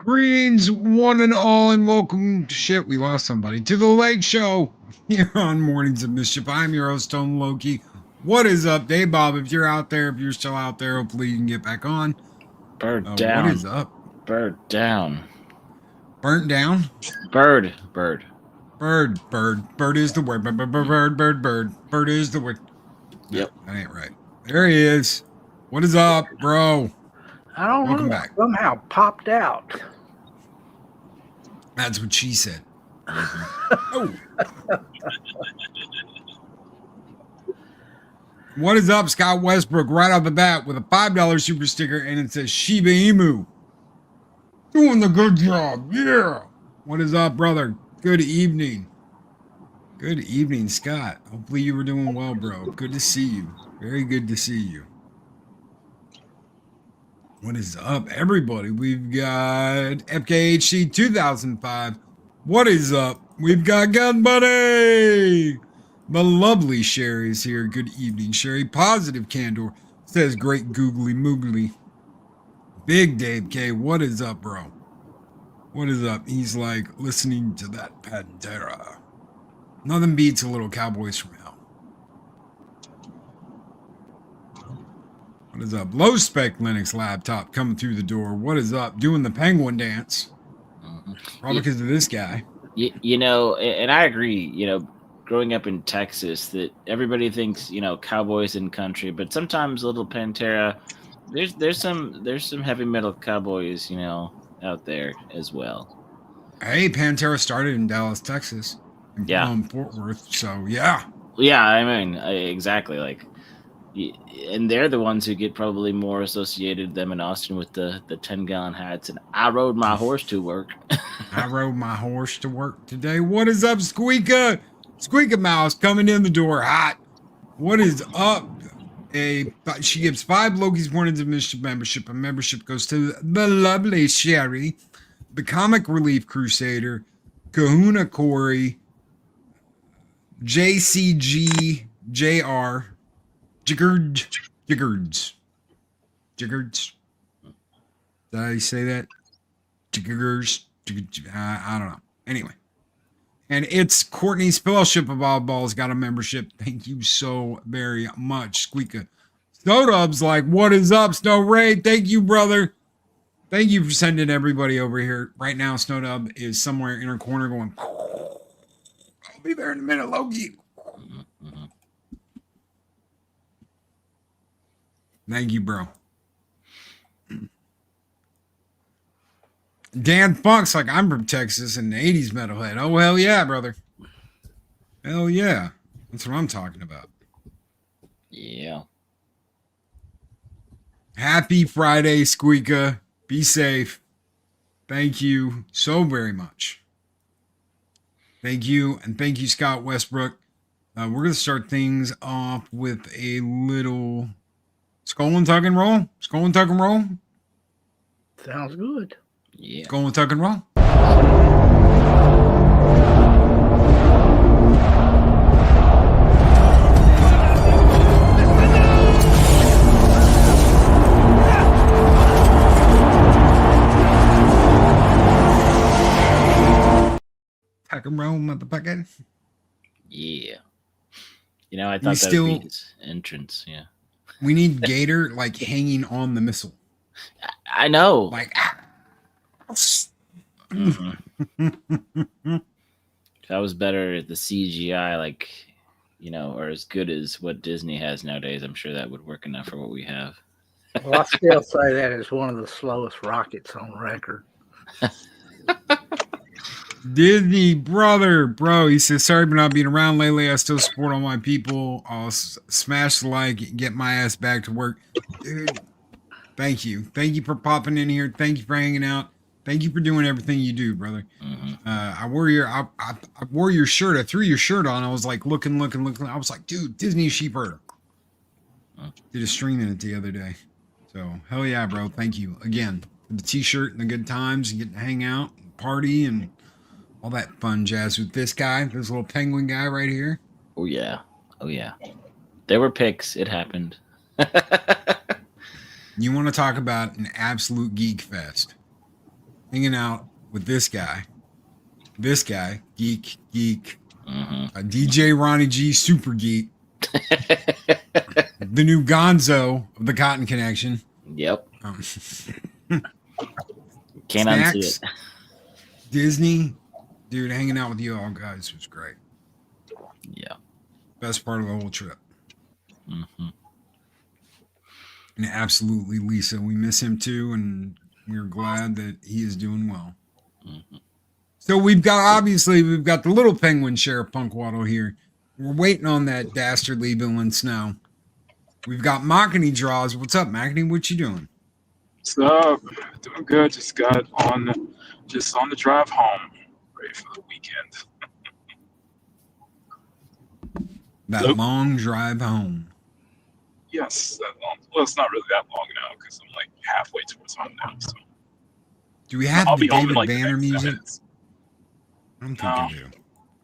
Greens, one and all, and welcome to shit. We lost somebody to the Lake Show here on Mornings of Mischief. I'm your host, Stone Loki. What is up, Dave Bob? If you're out there, if you're still out there, hopefully you can get back on. Bird down. What is up? Bird down. Burnt down? Bird. Bird is the word. Bird is the word. Yep. No, that ain't right. There he is. What is up, bro? I don't Welcome know. back. Somehow popped out. That's what she said. Oh. What is up, Scott Westbrook? Right off the bat with a $5 super sticker, and it says Shiba Inu. Doing the good job. Yeah. What is up, brother? Good evening. Good evening, Scott. Hopefully you were doing well, bro. Good to see you. Very good to see you. What is up, everybody? We've got FKHC 2005. What is up? We've got Gun Buddy. The lovely Sherry is here. Good evening, Sherry. Positive Candor says great googly moogly. Big Dave K. What is up, bro? What is up? He's like listening to that Pantera. Nothing beats a little Cowboys from Hell. What is up? Low spec Linux laptop coming through the door. What is up? Doing the penguin dance. Probably because of this guy. You know, and I agree, growing up in Texas, that everybody thinks, cowboys and country, but sometimes little Pantera, there's some heavy metal cowboys, out there as well. Hey, Pantera started in Dallas, Texas. Yeah. Fort Worth. So, yeah. Yeah, I mean, exactly. Like, and they're the ones who get probably more associated, them in Austin, with the 10-gallon hats. And I rode my horse to work. I rode my horse to work today. What is up, Squeaka? Squeaka Mouse coming in the door hot. What is up? She gives 5 Loki's Mornings of Mischief membership. A membership goes to the lovely Sherry, the Comic Relief Crusader, Kahuna Corey, JCG, JR, Jiggards. Did I say that? Jiggers. I don't know. Anyway. And it's Courtney's Fellowship of Odd Balls got a membership. Thank you so very much, Squeaka. Snowdub's like, what is up, Snow Ray? Thank you, brother. Thank you for sending everybody over here. Right now, Snowdub is somewhere in her corner going, I'll be there in a minute, Loki. Thank you, bro. Dan Funk's like, I'm from Texas and the 80s metalhead. Oh, hell yeah, brother. Hell yeah. That's what I'm talking about. Yeah. Happy Friday, Squeaka. Be safe. Thank you so very much. Thank you. And thank you, Scott Westbrook. We're going to start things off with a little skull and tuck and roll. Skull and tuck and roll. Sounds good. Yeah. Skull and tuck and roll. Tuck and roll, motherfucker. Yeah. I thought that would be his entrance. Yeah. We need Gator like hanging on the missile. I know. Like, That was better at the CGI, or as good as what Disney has nowadays. I'm sure that would work enough for what we have. Well, I still say that is one of the slowest rockets on record. Disney bro, he says, sorry for not being around lately. I still support all my people. I'll smash the like and get my ass back to work. Dude, thank you for popping in here. Thank you for hanging out. Thank you for doing everything you do, brother. I wore your shirt. I threw your shirt on. I was like looking. I was like, dude, Disney sheepherder. Did a stream in it the other day. So hell yeah, bro. Thank you again for the t-shirt and the good times and getting to hang out and party and all that fun jazz with this guy, this little penguin guy right here. Oh yeah. There were pics. It happened. You want to talk about an absolute geek fest. hanging out with this guy, geek, DJ Ronnie G, super geek, the new Gonzo of the Cotton Connection. Yep. Can't Snacks, unsee it. Disney, dude, hanging out with you all guys was great. Yeah. Best part of the whole trip. Mm-hmm. And absolutely, Lisa, we miss him too, and we're glad that he is doing well. Mm-hmm. So we've got the little penguin Sheriff Punkwaddle here. We're waiting on that dastardly villain Snow. We've got Machiny draws. What's up, Machiny? What you doing? What's up? Doing good. Just on the drive home, ready for the weekend. That Hello? long drive home. Yes, that long. Well, it's not really that long now because I'm like halfway towards home now. So Do we have I'll the be home in David like the Banner next 10 music? minutes. I don't think No. I do.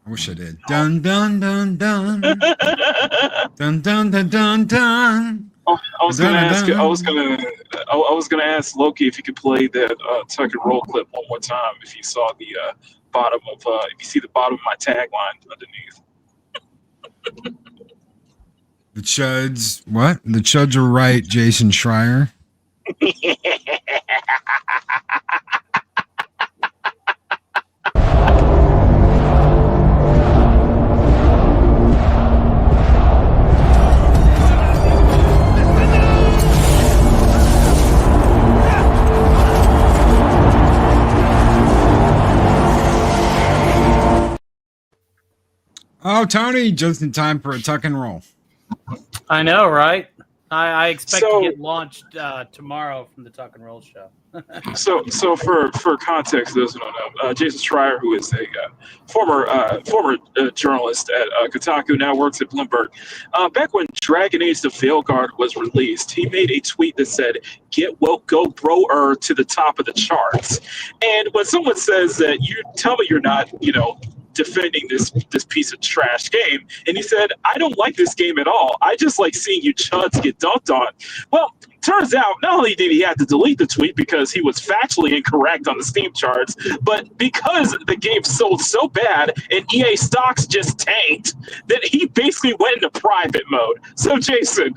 I wish I did. Dun dun dun dun. Dun dun dun dun dun. I was gonna ask. Dun-dun-dun. I was gonna ask Loki if he could play that tuck and roll clip one more time. If you saw the bottom of, if you see the bottom of my tagline underneath. The Chuds. What? The Chuds are right, Jason Schreier. Oh, Tony, just in time for a tuck and roll. I know, right? I expect So- to get launched tomorrow from the Tuck and Roll show. So for context, those who don't know, Jason Schreier, who is a former journalist at Kotaku, now works at Bloomberg. Back when Dragon Age: The Veilguard was released, he made a tweet that said, "Get woke, go bro-er to the top of the charts." And when someone says that, you tell me you're not, defending this piece of trash game, and he said, "I don't like this game at all. I just like seeing you chuds get dunked on." Well, turns out not only did he have to delete the tweet because he was factually incorrect on the Steam charts, but because the game sold so bad and EA stocks just tanked, that he basically went into private mode. So Jason,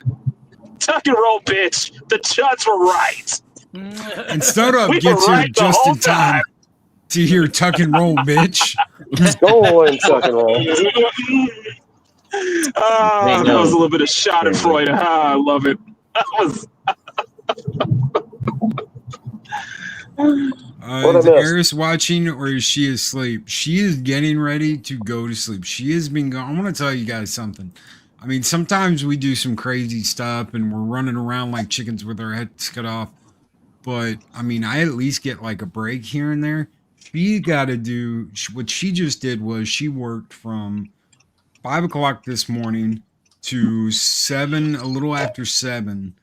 tuck and roll, bitch. The chuds were right. And Stotup We gets were here right the just whole in time to hear tuck and roll, bitch. Going tuck and roll. That was a little bit of Schadenfreude. I love it. That was. What I Is missed? Eris watching or is she asleep? She is getting ready to go to sleep. She has been gone. I want to tell you guys something. I mean, sometimes we do some crazy stuff and we're running around like chickens with our heads cut off. But I mean, I at least get like a break here and there. She got to do what she just did was she worked from 5 o'clock this morning to 7, a little after 7.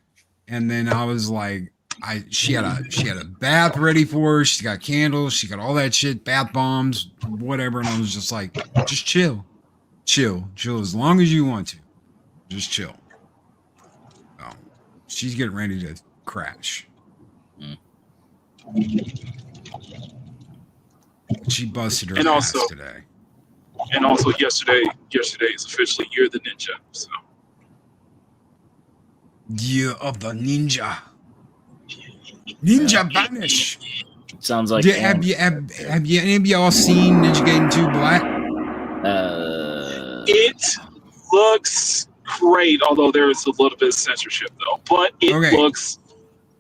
And then I was like, she had a bath ready for her. She got candles. She got all that shit, bath bombs, whatever. And I was just like, just chill as long as you want to. Just chill. Oh, she's getting ready to crash. She busted her And ass also- today. And also, yesterday is officially Year of the Ninja. So Year of the Ninja. Ninja Banish. Sounds like Have you any of y'all seen Ninja Gaiden 2 Black? it looks great, although there is a little bit of censorship, though. But it Okay. looks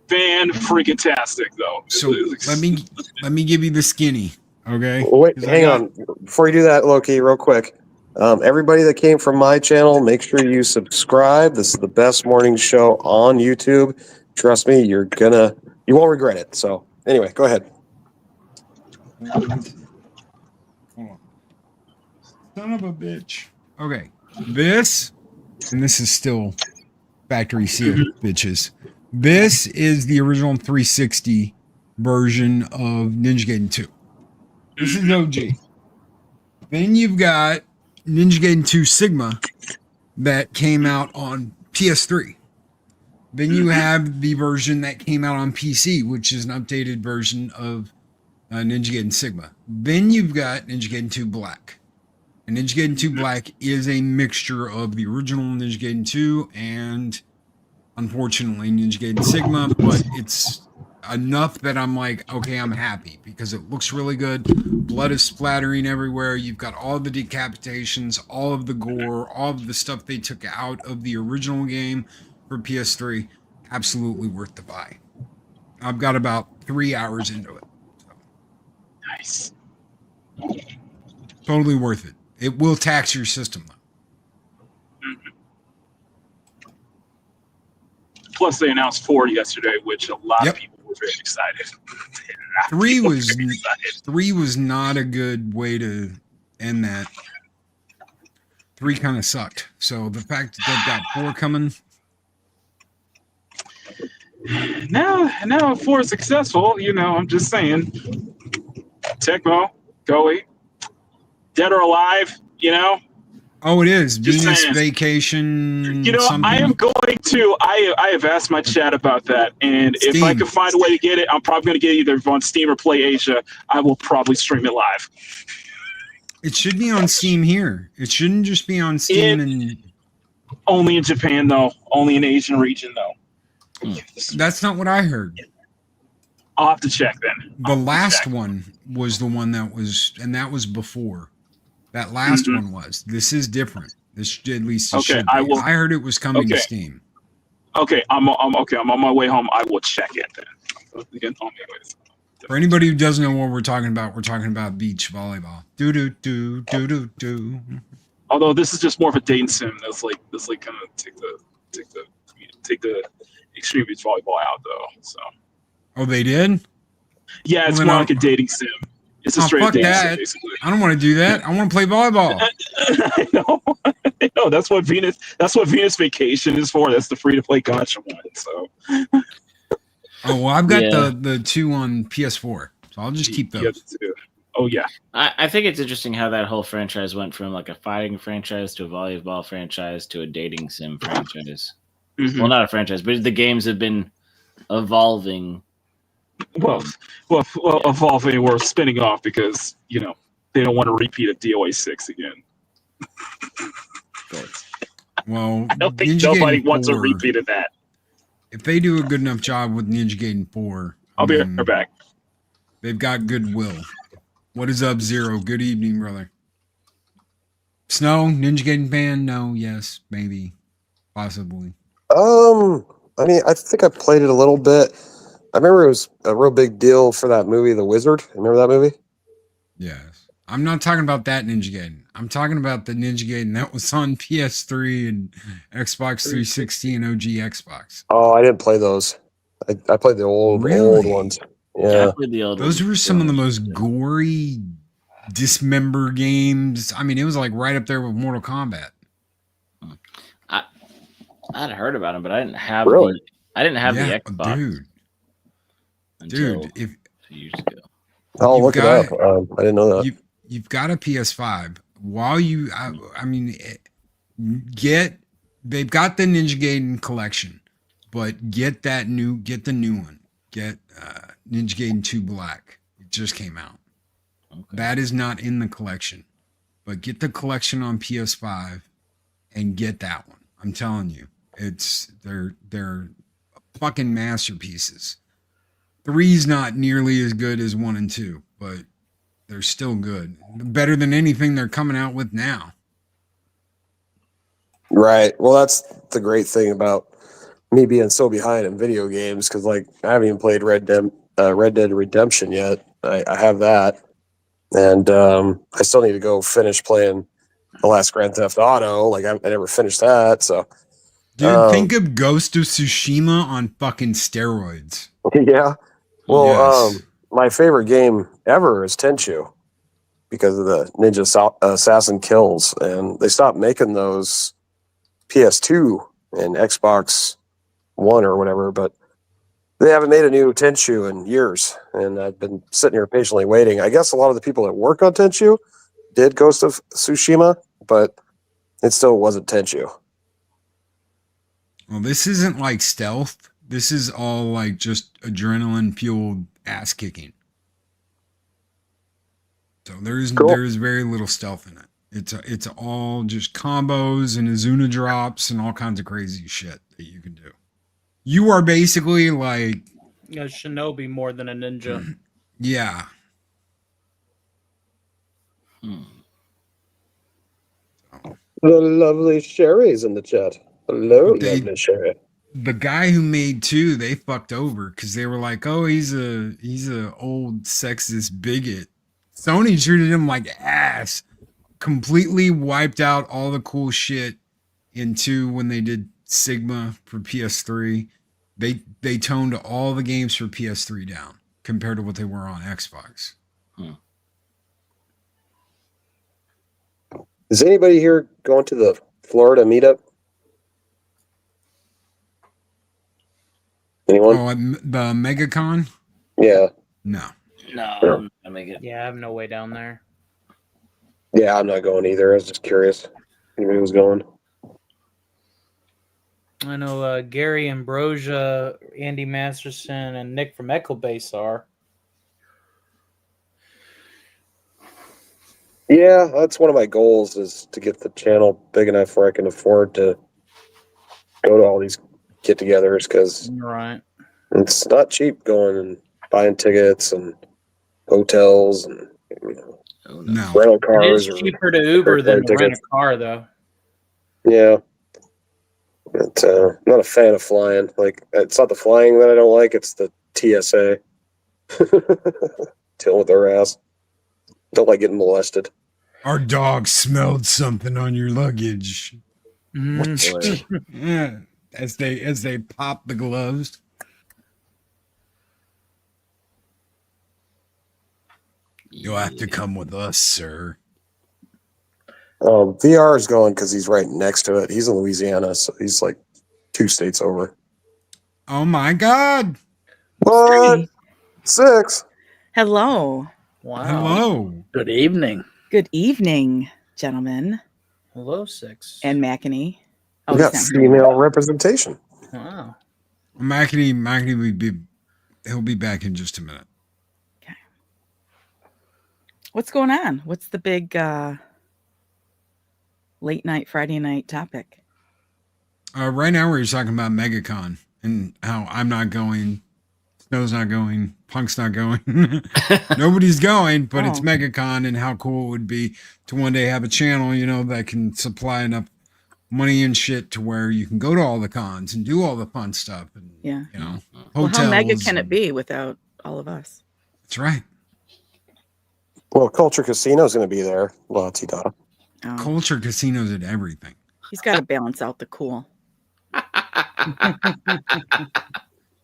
fan-freaking-tastic, though. So let me give you the skinny, okay? Wait, 'Cause I hang got- on. Before you do that, Loki, real quick. Everybody that came from my channel, make sure you subscribe. This is the best morning show on YouTube. Trust me, you won't regret it. So anyway, go ahead. Hold on. Son of a bitch. Okay, this is still factory sealed, bitches. This is the original 360 version of Ninja Gaiden 2. This is OG. Then you've got Ninja Gaiden 2 Sigma that came out on PS3. Then you have the version that came out on PC, which is an updated version of Ninja Gaiden Sigma. Then you've got Ninja Gaiden 2 Black. And Ninja Gaiden 2 Black is a mixture of the original Ninja Gaiden 2 and, unfortunately, Ninja Gaiden Sigma, but it's enough that I'm like, okay, I'm happy because it looks really good. Blood is splattering everywhere. You've got all the decapitations, all of the gore, all of the stuff they took out of the original game for PS3. Absolutely worth the buy. I've got about 3 hours into it. Nice. Totally worth it. It will tax your system, though. Plus, they announced 4 yesterday, which a lot Yep. of people were very excited. Three was not a good way to end that. 3 kind of sucked. So the fact that they've got 4 coming, Now, if 4 is successful, I'm just saying, Tecmo, Koei, Dead or Alive, oh, it is Just Venus saying. Vacation. I am going to. I have asked my chat about that, and if I Steam. can find a way to get it, I'm probably going to get it either on Steam or Play Asia. I will probably stream it live. It should be on Steam here. It shouldn't just be on Steam and. Only in Japan, though. Only in the Asian region, though. That's not what I heard. I'll have to check then. The last one was the one that was, and that was before. That last one was. This is different. This at least it should be. I heard it was coming to Steam. Okay, I'm on my way home. I will check it then. Again, For anybody who doesn't know what we're talking about beach volleyball. Do. Although this is just more of a dating sim. That's like kind of take the extreme beach volleyball out though. So. Oh, they did? Yeah, it's more like a dating sim. It's a straight dating sim, basically. I don't want to do that. I want to play volleyball. I know. That's what Venus Vacation is for. That's the free to play gotcha one. So. Oh well, I've got the 2 on PS4, so I'll just keep those. Oh yeah. I think it's interesting how that whole franchise went from like a fighting franchise to a volleyball franchise to a dating sim franchise. Mm-hmm. Well, not a franchise, but the games have been evolving. Well, evolving or spinning off because they don't want to repeat a DOA 6 again. Well, I don't think Ninja nobody Gaiden wants 4, a repeat of that. If they do a good enough job with Ninja Gaiden 4, I'll be right back. They've got goodwill. What is up, Zero? Good evening, brother. Snow, Ninja Gaiden fan? No, yes, maybe, possibly. I mean, I think I played it a little bit. I remember it was a real big deal for that movie, The Wizard. Remember that movie? Yes. I'm not talking about that Ninja Gaiden. I'm talking about the Ninja Gaiden that was on PS3 and Xbox 360 and OG Xbox. Oh, I didn't play those. I played the old ones. Yeah. I played the old Those were some of the most gory dismember games. I mean, it was like right up there with Mortal Kombat. I'd heard about them, but I didn't have Really? the Xbox. Dude, if 2 years ago. I'll look it up. I didn't know that. You've got a PS5. While they've got the Ninja Gaiden collection, but get the new one. Get Ninja Gaiden 2 Black. It just came out. Okay. That is not in the collection, but get the collection on PS5 and get that one. I'm telling you, they're fucking masterpieces. 3's not nearly as good as 1 and 2, but they're still good. Better than anything they're coming out with now. Right. Well, that's the great thing about me being so behind in video games because, like, I haven't even played Red Dead Redemption yet. I have that, and I still need to go finish playing the last Grand Theft Auto. Like, I never finished that. So, dude, think of Ghost of Tsushima on fucking steroids. Yeah. Well, yes. My favorite game ever is Tenchu because of the Ninja Assassin kills, and they stopped making those PS2 and Xbox One or whatever, but they haven't made a new Tenchu in years, and I've been sitting here patiently waiting. I guess a lot of the people that work on Tenchu did Ghost of Tsushima, but it still wasn't Tenchu. Well, this isn't like stealth. This is all like just adrenaline fueled ass kicking. So there's Cool. there's very little stealth in it. It's all just combos and Azuna drops and all kinds of crazy shit that you can do. You are basically like, A shinobi more than a ninja. yeah. Hmm. The lovely Sherry's in the chat. Hello, They- lovely Sherry. The guy who made 2, they fucked over because they were like, "Oh, he's a old sexist bigot." Sony treated him like ass. Completely wiped out all the cool shit in 2 when they did Sigma for PS3. They toned all the games for PS3 down compared to what they were on Xbox. Is anybody here going to the Florida meetup? Anyone? Oh, the MegaCon? Yeah. No. No, I'm not gonna make it. Yeah, I have no way down there. Yeah, I'm not going either. I was just curious. Anybody was going? I know Gary Ambrosia, Andy Masterson, and Nick from Echo Base are. Yeah, that's one of my goals is to get the channel big enough where I can afford to go to all these get-togethers because Right. it's not cheap going and buying tickets and hotels and Oh, No. rental It cars. is cheaper to Uber than to rent a car, though. Yeah. But I'm not a fan of flying. Like, it's not the flying that I don't like, it's the TSA. Dealing with their ass. Don't like getting molested. Our dog smelled something on your luggage. Mhm. boy. Yeah. As they pop the gloves. You'll have to come with us, sir. VR is going because he's right next to it. He's in Louisiana, so he's like 2 states over. Oh my God. What? 6? Hello. Wow. Hello. Good evening. Good evening, gentlemen. Hello, 6. And McEnany. We got he's not here. female representation. Wow. Mackie he'll be back in just a minute. What's going on? What's the big late night Friday night topic? Right now we're just talking about MegaCon and how I'm not going, Snow's not going, Punk's not going, nobody's going, but it's Oh. MegaCon and how cool it would be to one day have a channel, that can supply enough money and shit to where you can go to all the cons and do all the fun stuff and Yeah. hotels. Well, how mega can it and- be without all of us? That's right. Well, Culture Casino's going to be there. La-ti-da. Oh, Culture casinos at everything. he's got to balance out the cool.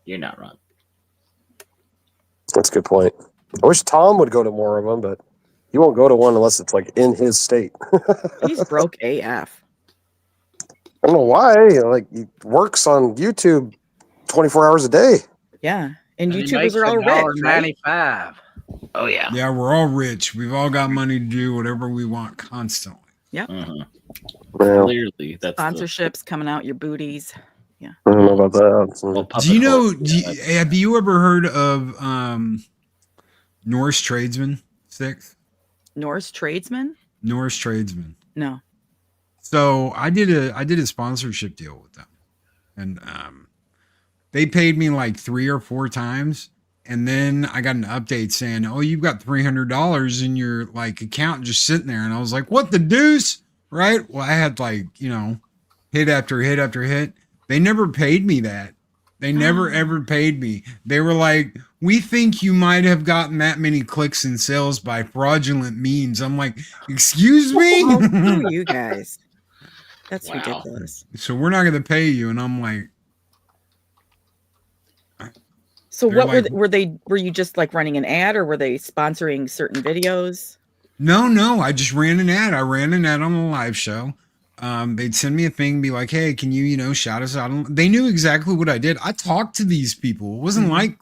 You're not wrong. That's a good point. I wish Tom would go to more of them, but he won't go to one unless it's like in his state. He's broke AF. I don't know why. Like, he works on YouTube 24 hours a day. Yeah. And he YouTubers makes are all rich, right? $1.95. Oh yeah. Yeah, we're all rich. We've all got money to do whatever we want constantly. Mhm. Well, Clearly, that's Sponsorships coming out your booties. I don't know about that. Well, puppet Do you know? hole, yeah, Have you ever heard of Norse Tradesman 6? Norse tradesmen? Norse Tradesman. No. So I did a sponsorship deal with them, and they paid me like 3 or 4 times, and then I got an update saying, "Oh, you've got $300 in your like account just sitting there," and I was like, "What the deuce?" Right? Well, I had like hit after hit after hit. They never paid me that. They never ever paid me. They were like, "We think you might have gotten that many clicks and sales by fraudulent means." I'm like, "Excuse me?" Oh, screw you guys. That's Wow. ridiculous. So we're not going to pay you. And I'm like, So They're what like- were you just like running an ad, or were they sponsoring certain videos? no, I just ran an ad. I ran an ad on a live show. They'd send me a thing and be like, "Hey, can you, shout us out?" They knew exactly what I did. I talked to these people. It wasn't like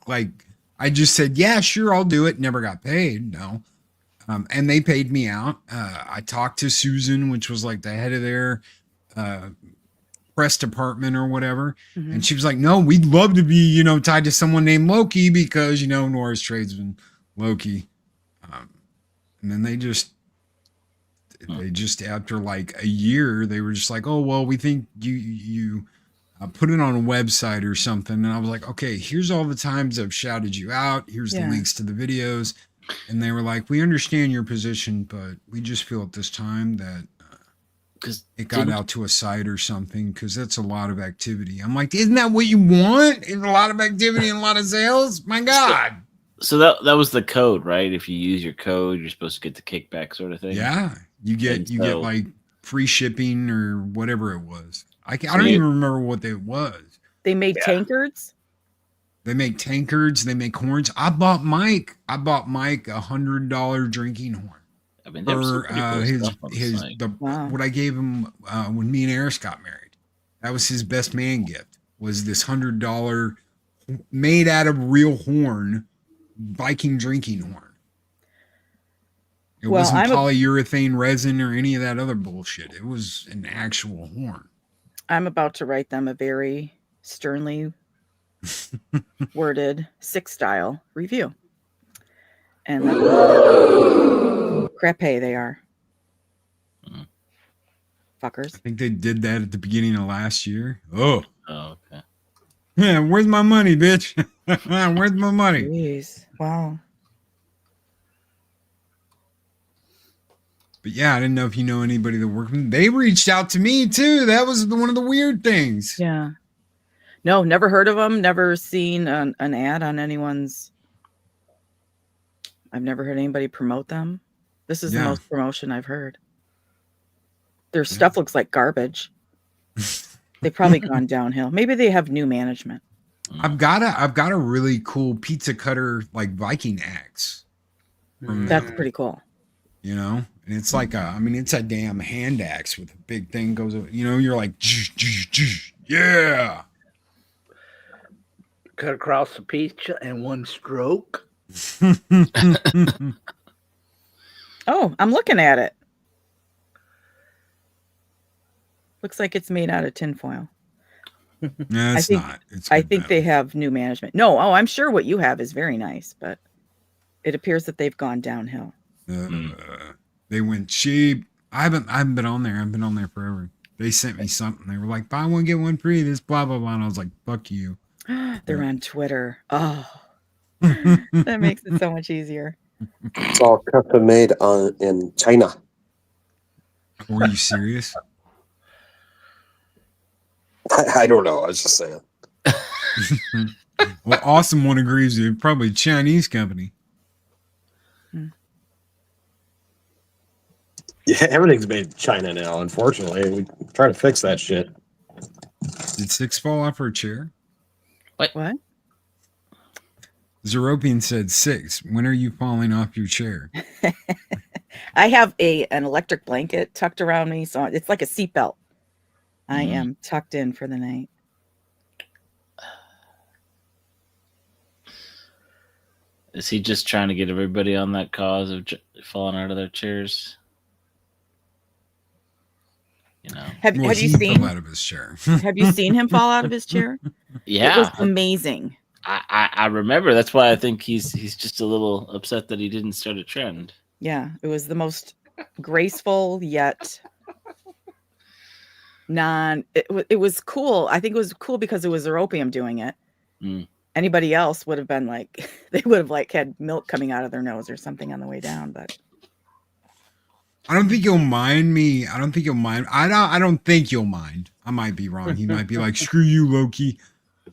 I just said, "Yeah, sure, I'll do it." Never got paid. No. And they paid me out. I talked to Susan, which was like the head of their press department or whatever. Mhm. And she was like, "No, we'd love to be, tied to someone named Loki because, Norris tradesman Loki." And then they just after like a year, they were just like, oh well, we think you put it on a website or something. And I was like, okay, here's all the times I've shouted you out. Here's the Yeah. links to the videos. And they were like, we understand your position, but we just feel at this time that Because it got out to a site or something, because that's a lot of activity. I'm like, isn't that what you want? Is a lot of activity and a lot of sales? My God. So that was the code, right? If you use your code, you're supposed to get the kickback sort of thing. Yeah. You get like free shipping or whatever it was. I don't even remember what it was. They made tankards. They make tankards. They make horns. I bought Mike $100 drinking horn. I mean, there was some For pretty cool stuff on the site. Wow. what I gave him when me and Eris got married. That was his best man gift. Was this $100 made out of real horn Viking drinking horn. It Well, wasn't I'm a- polyurethane resin or any of that other bullshit. It was an actual horn. I'm about to write them a very sternly worded 6-style review. And crap hay they are. Fuckers. I think they did that at the beginning of last year. Oh, okay. yeah. Where's my money, bitch? Where's my money? Jeez. Wow. But yeah, I didn't know if you know anybody that worked with them. They reached out to me too. That was one of the weird things. Yeah. No, never heard of them. Never seen an ad on anyone's. I've never heard anybody promote them. This is the Yeah. most promotion I've heard. Their stuff looks like garbage. They've probably gone downhill. Maybe they have new management. I've got a really cool pizza cutter like Viking axe. From That's them, pretty cool. you know, and it's like it's a damn hand axe with a big thing goes. You're like, yeah. Cut across the pizza in one stroke. Oh, I'm looking at it. Looks like it's made out of tinfoil. No, it's think- not. It's I good think they metal. have new management. No, I'm sure what you have is very nice, but it appears that they've gone downhill. They went cheap. I haven't been on there. I've been on there forever. They sent me something. They were like, buy one, get one free, this blah blah blah. And I was like, fuck you. They're on Twitter. Oh, that makes it so much easier. It's all custom made in China. Were you serious? I don't know. I was just saying. Well, Awesome One agrees with you. Probably a Chinese company. Yeah, everything's made in China now. Unfortunately, we try to fix that shit. Did 6 fall off her chair? What? Zeropian said 6. When are you falling off your chair? I have an electric blanket tucked around me, so it's like a seatbelt. I am tucked in for the night. Is he just trying to get everybody on that cause of falling out of their chairs? Have Well, you he seen? fell out of his chair. Have you seen him fall out of his chair? Yeah, It was amazing. I remember. That's why I think he's just a little upset that he didn't start a trend. Yeah, it was the most graceful yet it was cool. I think it was cool because it was European doing it. Anybody else would have been like, they would have like had milk coming out of their nose or something on the way down. But I don't think you'll mind me. I don't think you'll mind. I don't think you'll mind. I might be wrong. He might be like, screw you, Loki.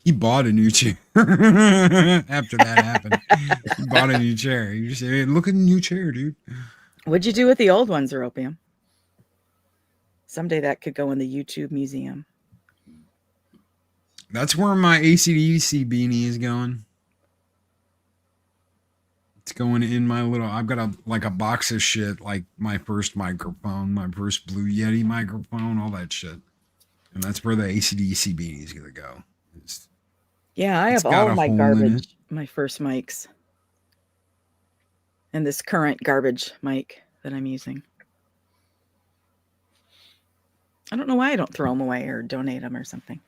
He bought a new chair after that happened. He bought a new chair. You just say, hey, look at the new chair, dude. what'd you do with the old ones, European? Someday that could go in the YouTube museum. That's where my ACDC beanie is going. It's going in my little. I've got a box of shit, like my first microphone, my first Blue Yeti microphone, all that shit, and that's where the ACDC beanie is gonna go. Yeah, I It's have got all a of my hole in garbage, my first mics, and this current garbage mic that I'm using. I don't know why I don't throw them away or donate them or something.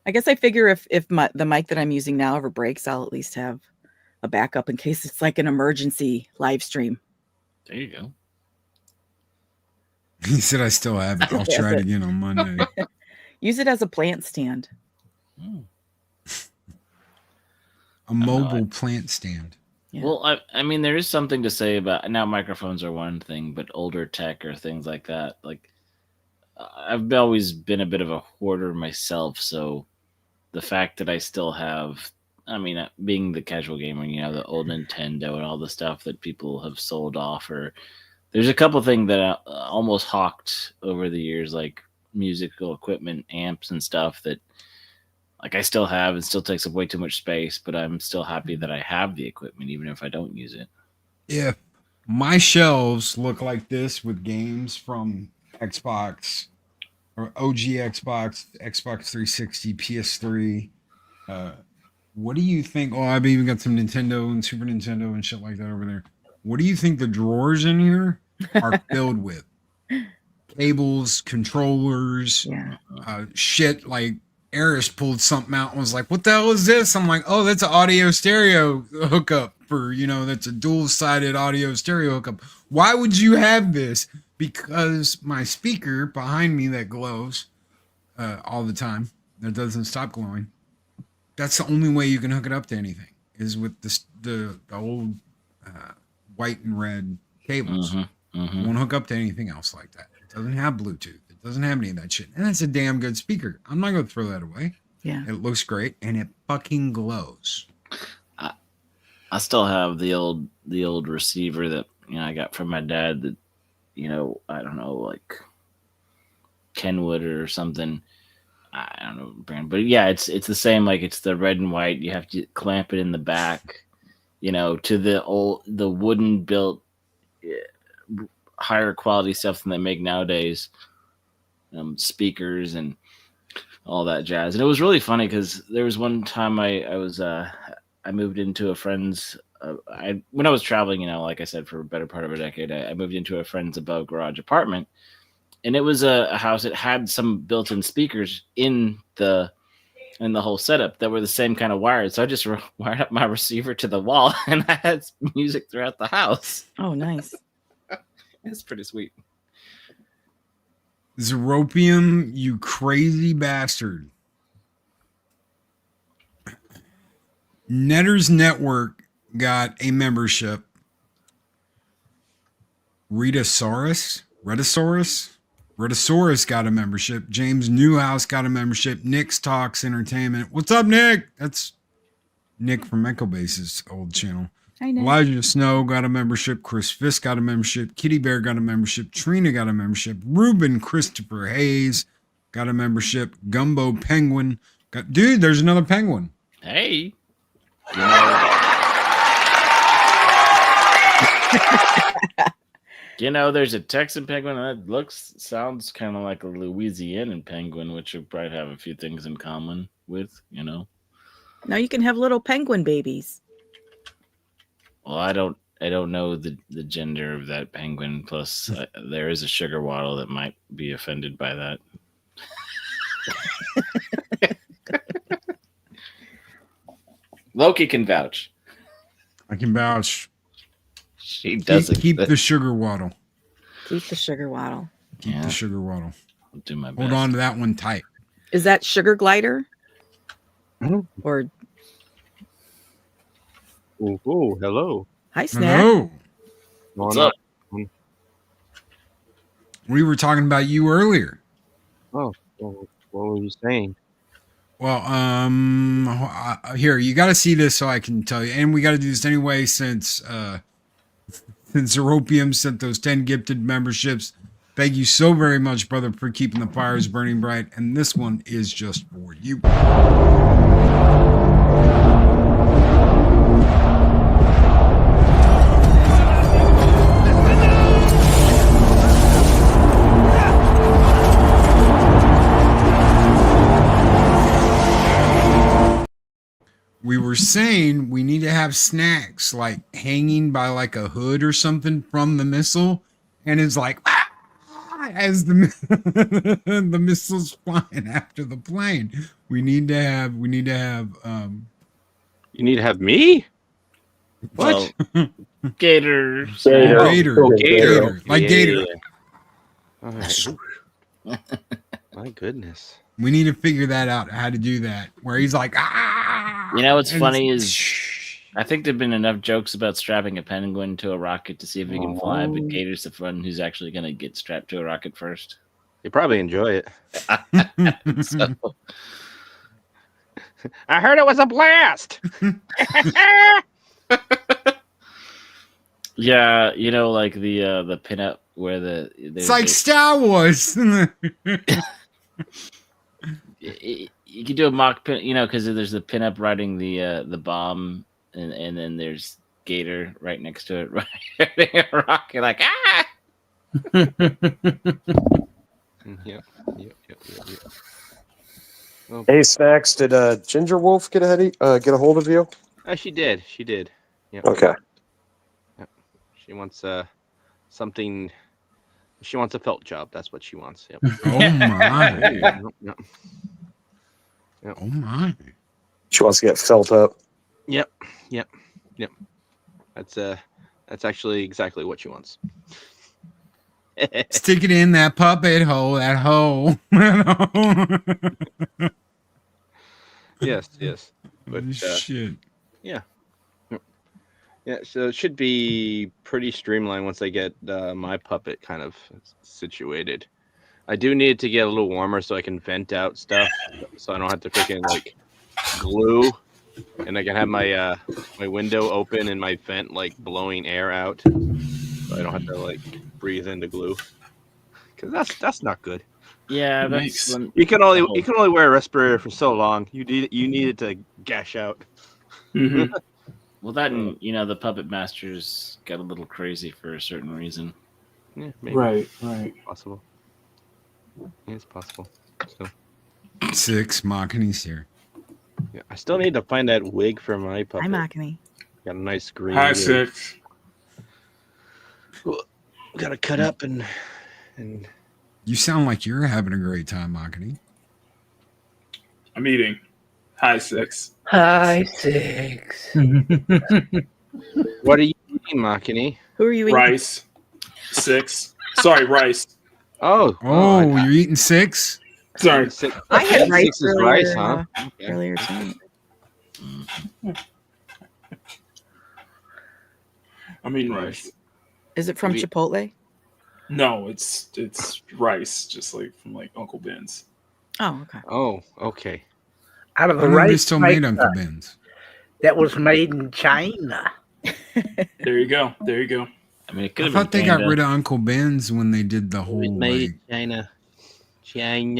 I guess I figure if the mic that I'm using now ever breaks, I'll at least have a backup in case it's like an emergency live stream There you go. He said, I still have it. I'll try it again on Monday. Use it as a plant stand. A mobile plant stand. Yeah. Well, I mean, there is something to say about now. Microphones are one thing, but older tech or things like that. Like, I've always been a bit of a hoarder myself, so the fact that I still have, I mean, being the casual gamer, you know, the old Nintendo and all the stuff that people have sold off, or there's a couple things that I almost hawked over the years, like musical equipment, amps, and stuff that. Like I still have, it still takes up way too much space, but I'm still happy that I have the equipment, even if I don't use it. If my shelves look like this with games from Xbox or OG Xbox, Xbox 360, PS3, what do you think? Oh, I've even got some Nintendo and Super Nintendo and shit like that over there. What do you think the drawers in here are filled with? Cables, controllers, shit like Eris pulled something out and was like, what the hell is this? I'm like, oh, that's an audio stereo hookup for, you know, that's a dual-sided audio stereo hookup. Why would you have this? Because my speaker behind me that glows all the time, that doesn't stop glowing, that's the only way you can hook it up to anything, is with the old white and red cables. You won't hook up to anything else like that. It doesn't have Bluetooth. Doesn't have any of that shit. And that's a damn good speaker. I'm not going to throw that away. Yeah. It looks great and it fucking glows. I still have the old receiver that, you know, I got from my dad that, you know, I don't know, like Kenwood or something. I don't know brand, but yeah, it's the same. Like it's the red and white. You have to clamp it in the back, you know, to the wooden built higher quality stuff than they make nowadays. Speakers and all that jazz. And it was really funny because there was one time I moved into a friend's when I was traveling, you know, like I said, for a better part of a decade, I moved into a friend's above garage apartment, and it was a house that had some built-in speakers in the whole setup that were the same kind of wired. So I just wired up my receiver to the wall and I had music throughout the house. Oh, nice. It's pretty sweet. Zeropium, you crazy bastard. Netters Network got a membership. Ritasaurus got a membership. James Newhouse got a membership. Nick's Talks Entertainment. What's up, Nick? That's Nick from Echo Base's old channel. Elijah Snow got a membership. Chris Fisk got a membership. Kitty Bear got a membership. Trina got a membership. Ruben Christopher Hayes got a membership. Gumbo Penguin got. Dude, there's another penguin. Hey. You know, there's a Texan penguin that sounds kind of like a Louisianan penguin, which you probably have a few things in common with, you know. Now you can have little penguin babies. Well, I don't know the gender of that penguin. Plus, there is a sugar waddle that might be offended by that. Loki can vouch. I can vouch. She doesn't keep the sugar waddle. Keep the sugar waddle. Keep the sugar waddle. I'll do my best. Hold on to that one tight. Is that sugar glider? Or Oh, hello. hi, Snack. Hello. What's up? We were talking about you earlier. Oh, well, what were you saying? Well, here, you got to see this so I can tell you. And we got to do this anyway since Zeropium sent those 10 gifted memberships. Thank you so very much, brother, for keeping the fires burning bright. And this one is just for you. We were saying we need to have snacks like hanging by like a hood or something from the missile, and it's like as the the missile's flying after the plane. We need to have You need to have me? What? Well, Gator. Gator. Gator. Gator. Like Gator. All right. My goodness. We need to figure that out, how to do that. Where he's like, ah. You know what's and funny is I think there've been enough jokes about strapping a penguin to a rocket to see if he can fly, but Gator's the one who's actually going to get strapped to a rocket first. You probably enjoy it. So, I heard it was a blast. yeah, you know, like the pinup where it's like Star Wars. You can do a mock pin, you know, because there's the pinup riding the bomb, and then there's Gator right next to it, riding a rocket, like ah. Yep. Hey, Snacks, did Ginger Wolf get a hold of you? She did. Yep. Okay. Yep. She wants something. She wants a felt job. That's what she wants. Yep. Oh my. Yep. Oh my. She wants to get felt up. Yep. That's actually exactly what she wants. Stick it in that puppet hole, that hole. Yes. But Shit. yeah, so it should be pretty streamlined once I get my puppet kind of situated. I do need it to get a little warmer so I can vent out stuff, so I don't have to freaking like glue, and I can have my my window open and my vent like blowing air out, so I don't have to like breathe into glue, because that's not good. Yeah, that's when, You can only wear a respirator for so long. You need it to gash out. Mm-hmm. well, that and you know the puppet masters got a little crazy for a certain reason. Yeah, maybe. Right. Possible. Yeah, it's possible. So 6 Machini's here. yeah, I still need to find that wig for my puppet. Hi, Machini. Got a nice green. Hi, wig. 6. Got to cut up and You sound like you're having a great time, Machini. I'm eating. Hi, 6. Hi, 6. what are you eating, Makini? Who are you eating? Rice. 6. Sorry, rice. Oh, Oh, you're eating 6? Sorry. I had rice Six is earlier, rice, huh? earlier tonight. I'm eating rice. Is it from We- Chipotle? No, it's rice, just like from like Uncle Ben's. Oh, okay. Oh, okay. Out I of don't know if they still made Uncle Ben's. that was made in China. There you go. I mean, it could I have thought been they got Panda. rid of Uncle Ben's when they did the whole Made like, China. I mean,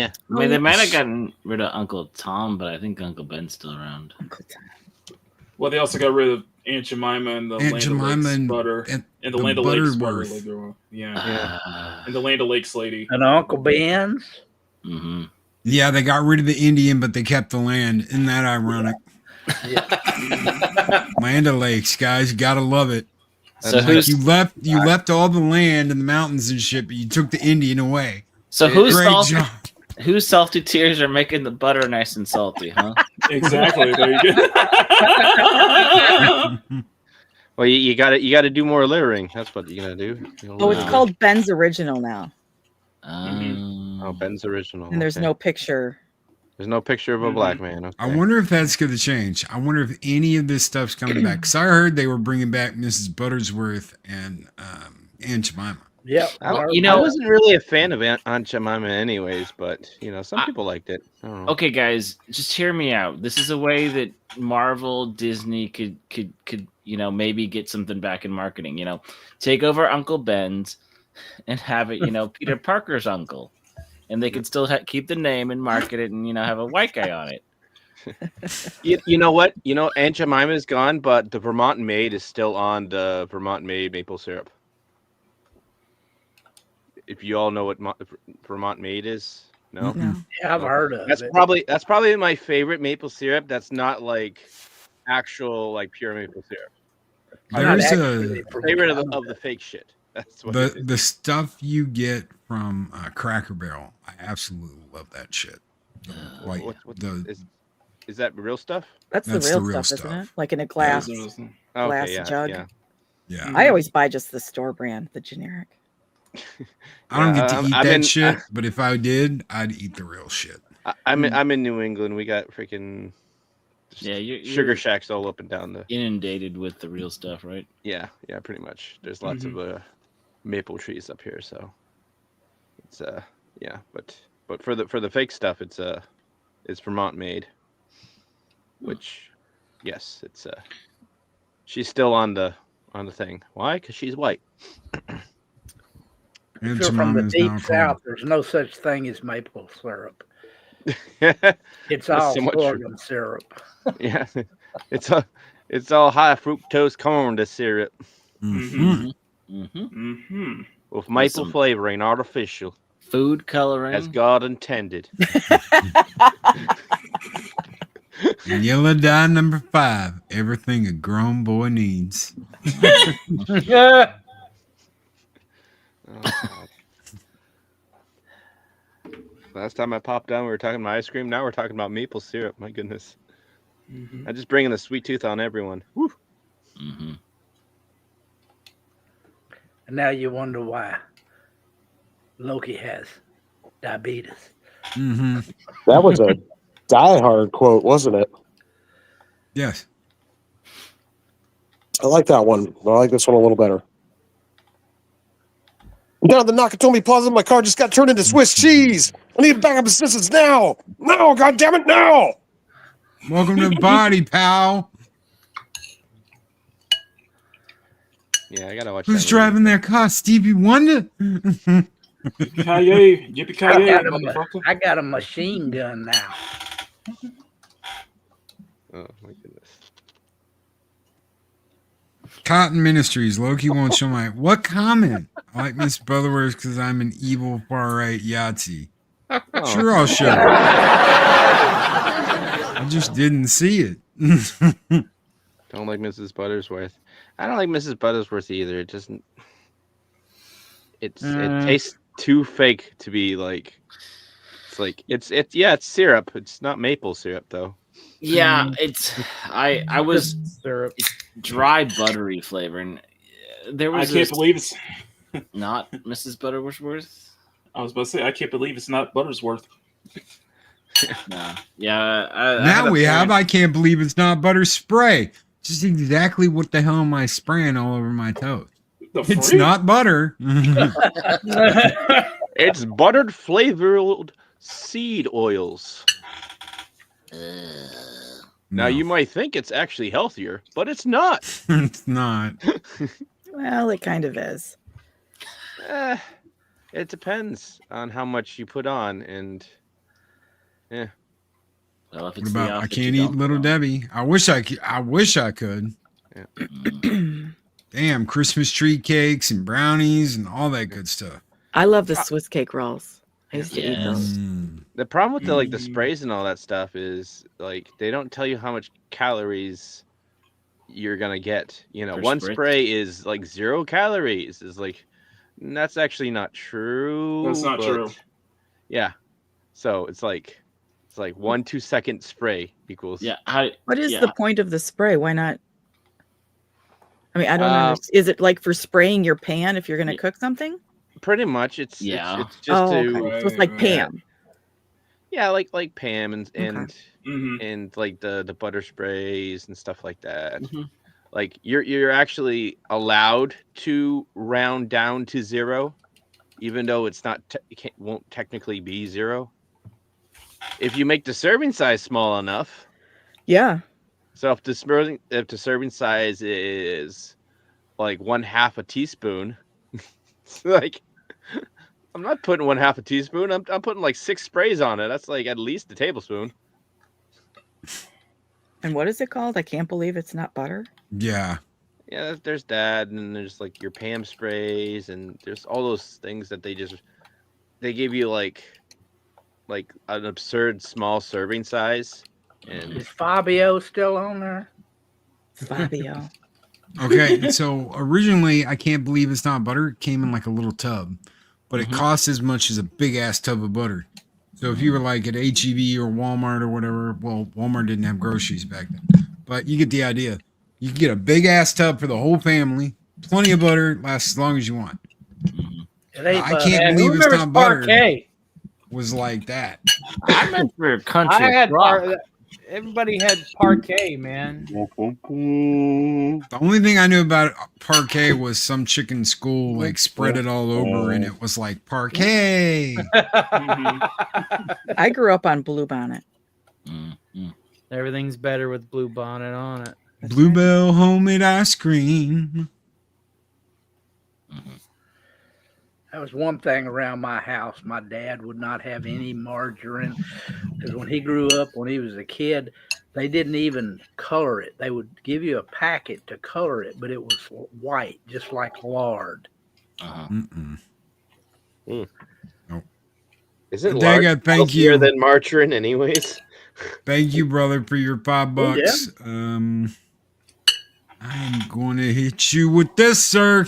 they might have gotten rid of Uncle Tom, but I think Uncle Ben's still around. Uncle Tom. Well, they also got rid of Aunt Jemima and the Aunt Land Jemima O'Lakes and- butter and and the the Land O'Lakes butter. Butterworth. Like they were, yeah, Yeah. and the Land O'Lakes lady. And Uncle Ben's. Mm-hmm. Yeah, they got rid of the Indian, but they kept the land. Isn't that ironic? Land O'Lakes, guys, you gotta love it. So Like who's you left all the land and the mountains and shit, but you took the Indian away. who's Great salty? job. Whose salty tears are making the butter nice and salty, huh? Exactly. There you go. Well, you got to do more layering. That's what you got to do. Oh, it's Wow. called Ben's Original now, Oh, Ben's original. and there's okay. no picture. There's no picture of a black man. Okay. I wonder if that's going to change. I wonder if any of this stuff's coming back. Because I heard they were bringing back Mrs. Buttersworth and Aunt Jemima. Yep. Well, you I know, wasn't really a fan of Aunt Jemima, anyways. But some people liked it. I don't know. okay, guys, just hear me out. This is a way that Marvel, Disney could maybe get something back in marketing. Take over Uncle Ben's and have it, Peter Parker's uncle, and they could still keep the name and market it, and have a white guy on it. You know what? Aunt Jemima's gone, but the Vermont Maid is still on the Vermont Maid maple syrup. If you all know what Vermont Maid is, no. No. Yeah, I've heard of That's it. probably my favorite maple syrup. That's not like actual like pure maple syrup. There's Actually, from Favorite of Canada. the fake shit. That's what it is. the stuff you get from Cracker Barrel. I absolutely love that shit. Like Is that real stuff? That's the That's real, the real stuff, stuff. isn't it? Like in a glass. Okay, Glass yeah, jug. yeah. Yeah. I always buy just the store brand, the generic. I don't get to Yeah, eat I'm that in- shit, but if I did, I'd eat the real shit. I'm in New England. We got freaking Yeah, sugar you're shacks all up and down the. inundated with the real stuff, right? Yeah, pretty much. There's lots of maple trees up here, so it's yeah. But for the fake stuff, it's Vermont made, which yes, it's she's still on the thing. Why? Because she's white. If And you're from the Shimano is deep now south, there's no such thing as maple syrup. That's It's all somewhat true. sorghum syrup. Yeah, it's all high fructose corn syrup Mhm. Mm-hmm. with maple some- flavoring, artificial, Food coloring. as God intended. And yellow dye number 5. Everything a grown boy needs. Yeah. Oh, God. Last time I popped down, we were talking about ice cream. Now we're talking about maple syrup. My goodness. I'm just bringing the sweet tooth on everyone. Woo. Mm-hmm. And now you wonder why Loki has diabetes. Mm-hmm. That was a Die Hard quote, wasn't it? Yes. I like that one. I like this one a little better. I'm down at the Nakatomi Plaza. My car just got turned into Swiss cheese. I need backup assistance now. No, God damn it, now. Welcome to the party, pal. Yeah, I gotta watch. Who's that driving that car? Stevie Wonder? Yippee-ki-yay. I Yippee-ki-yay, got, motherfucker. I got a machine gun now. Oh my goodness. Cotton Ministries. Loki won't show my. What comment? I like Miss Butterworth because I'm an evil far right Yahtzee. Oh. Sure, I'll show. I just didn't see it. Don't like Mrs. Buttersworth. I don't like Mrs. Buttersworth either. It doesn't. It tastes too fake to be like. It's like it's syrup. It's not maple syrup though. Yeah, it's I was Syrup. dry buttery flavor, and there I was can't believe it's. not Mrs. Butterworth. I was about to say I can't believe it's not Buttersworth. No, yeah. I Now had a we have. parent- I can't believe it's not butter spray. Just exactly what the hell am I spraying all over my toes? The It's freak? not butter. It's buttered flavored seed oils. Now No, you might think it's actually healthier, but it's not. it's not. Well, it kind of is. It depends on how much you put on, and Well, if What it's about the I outfit can't you eat don't Little know. Debbie? I wish I could. I wish I could. Damn, Christmas tree cakes and brownies and all that good stuff. I love the Swiss cake rolls. I used to eat Yes. those. the problem with the Mm. sprays and all that stuff is like they don't tell you how much calories you're gonna get. You know, Per one spritz. spray is like 0 calories. Is like that's actually not true. That's not but- true. Yeah, so it's like 1 2-second spray equals. Yeah, What is yeah. the point of the spray? Why not? I mean, I don't Uh, understand. Is it like for spraying your pan if you're going to Yeah. cook something? pretty much. It's Yeah. It's just Oh, to okay. So it's like Right, Pam. yeah, like Pam and Mm-hmm. and like the butter sprays and stuff like that. Mhm. Like you're actually allowed to round down to 0, even though it's not it won't technically be 0. If you make the serving size small enough. Yeah. So if the serving size is like 1/2 a teaspoon, it's like I'm not putting 1/2 a teaspoon. I'm putting like 6 sprays on it. That's like at least a tablespoon. And what is it called? I can't believe it's not butter. Yeah. Yeah, there's that, and then there's like your Pam sprays, and there's all those things that they give you like an absurd small serving size, and Is Fabio still on there? Fabio. Okay, so originally, I can't believe it's not butter. It came in like a little tub, but it costs as much as a big ass tub of butter. So if you were like at HEB or Walmart or whatever, well, Walmart didn't have groceries back then, but you get the idea. You can get a big ass tub for the whole family, Plenty of butter. Lasts as long as you want. Mhm. It ain't I can't Man, who believe it's remembers not butter. parquet? Was like that. I meant for country I had crock. everybody had parquet, man. The only thing I knew about parquet was some chicken school like spread it all over, and it was like parquet. I grew up on Bluebonnet. Mhm. Everything's better with blue bonnet on it. That's Bluebell homemade ice cream. That was one thing around my house. My dad would not have any margarine because when he grew up, when he was a kid, they didn't even color it. They would give you a packet to color it, but it was white, just like lard. Uh-huh. Isn't Dagger, lard thank healthier you. than margarine, anyways? Thank you, brother, for your $5. Oh, yeah. I'm going to hit you with this, sir.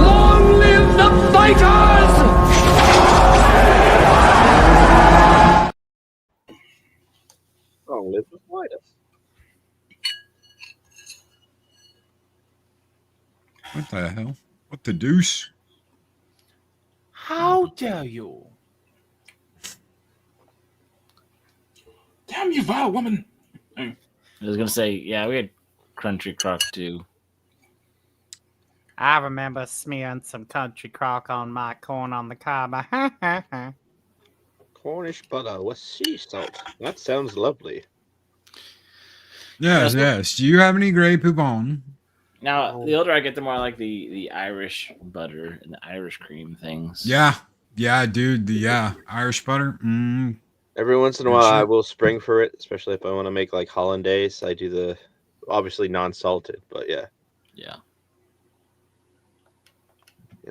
Long live the fighters! Oh, live with Midas. What the hell? What the deuce? How dare you? Damn you, vile woman! I was gonna say, yeah, we had country crock too. I remember smearing some country crock on my corn on the cob. Cornish butter with sea salt. That sounds lovely. Yes, That's what- yes. Do you have any Grey Poupon? Now, the older I get, the more I like the Irish butter and the Irish cream things. Yeah, dude. The Irish butter. Every once in a Good while, I shit. will spring for it, especially if I want to make like hollandaise. I do the obviously non-salted, but yeah. Yeah.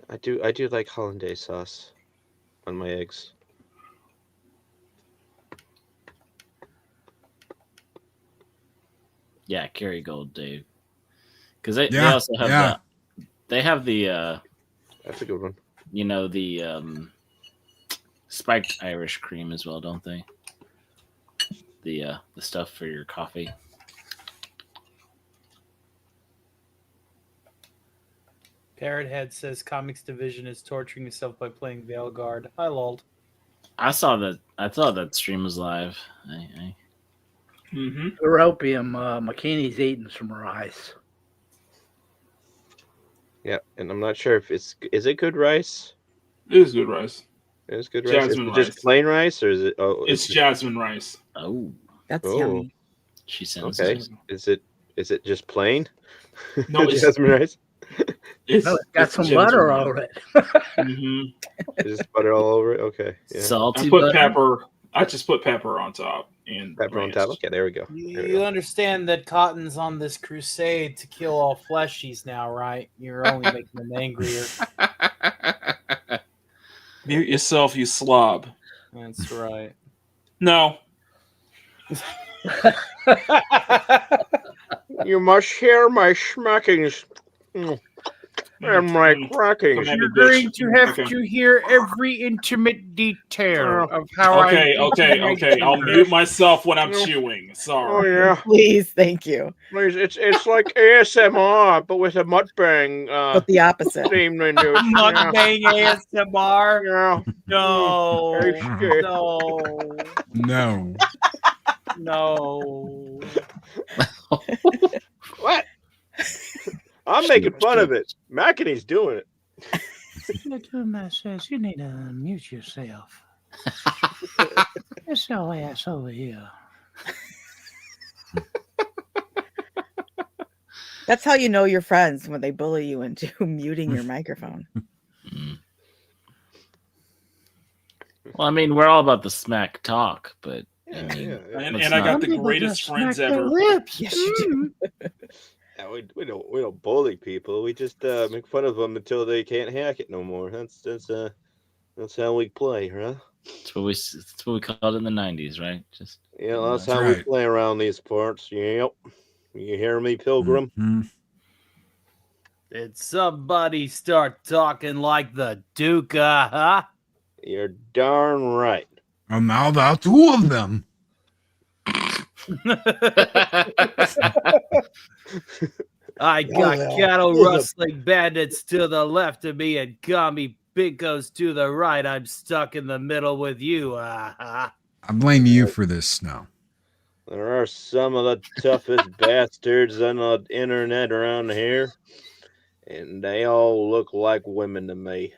I do like hollandaise sauce on my eggs. Yeah, Kerrygold, Dave. Because they Yeah, also have yeah. they have the That's a good one. you know, the spiked Irish cream as well, don't they? The stuff for your coffee. Parrot Head says Comics Division is torturing himself by playing Veilguard. Hi, lol. I saw that. I thought that stream was live. Mm-hmm. European, McKinney's eating some rice. Yeah, and I'm not sure if is it good rice? It is good rice. It is good rice. Is Jasmine it just rice. plain rice, or is it? Oh, It's jasmine rice. Oh, That's Oh. yummy. she sounds okay. good. Is it just plain? No, it's jasmine rice. No, it's got some butter on it. Mm-hmm. Is just butter all over it? Okay. Yeah. Salty I put butter. pepper. I just put pepper on top and Pepper on ranch. top. Okay, there we go. There we You go. understand that Cotton's on this crusade to kill all fleshies now, right? You're only making them angrier. Mute yourself, you slob. That's right. No. You must hear my schmackings and my crackings. Come at me, You're bitch. going to have Okay. to hear every intimate detail of how Okay, I. okay. I'll mute myself when I'm chewing. Oh Sorry. yeah, Please, thank you. please. It's like ASMR, but with a mukbang But the opposite. theme into it. Mukbang ASMR. Yeah. No. Okay. No. No. No. What? I'm making fun of it. McEnany's doing it. Says you need to mute yourself. Get your ass over here. That's how you know your friends when they bully you into muting your microphone. Well, I mean, we're all about the smack talk, but I mean, And let's I got not- the People greatest just friends smack their ever. lips. Yes, you do. Yeah, we don't bully people. We just make fun of them until they can't hack it no more. That's how we play, huh? That's what we called it in the '90s, right? Just Yeah, that's That's how we right. play around these parts. Yep. You hear me, Pilgrim? Mhm. Did somebody start talking like the Duke? Huh? You're darn right. Now there are two of them. I got cattle rustling bandits to the left of me and commie binkos to the right. I'm stuck in the middle with you. I blame you for this, Snow. There are some of the toughest bastards on the internet around here, and they all look like women to me.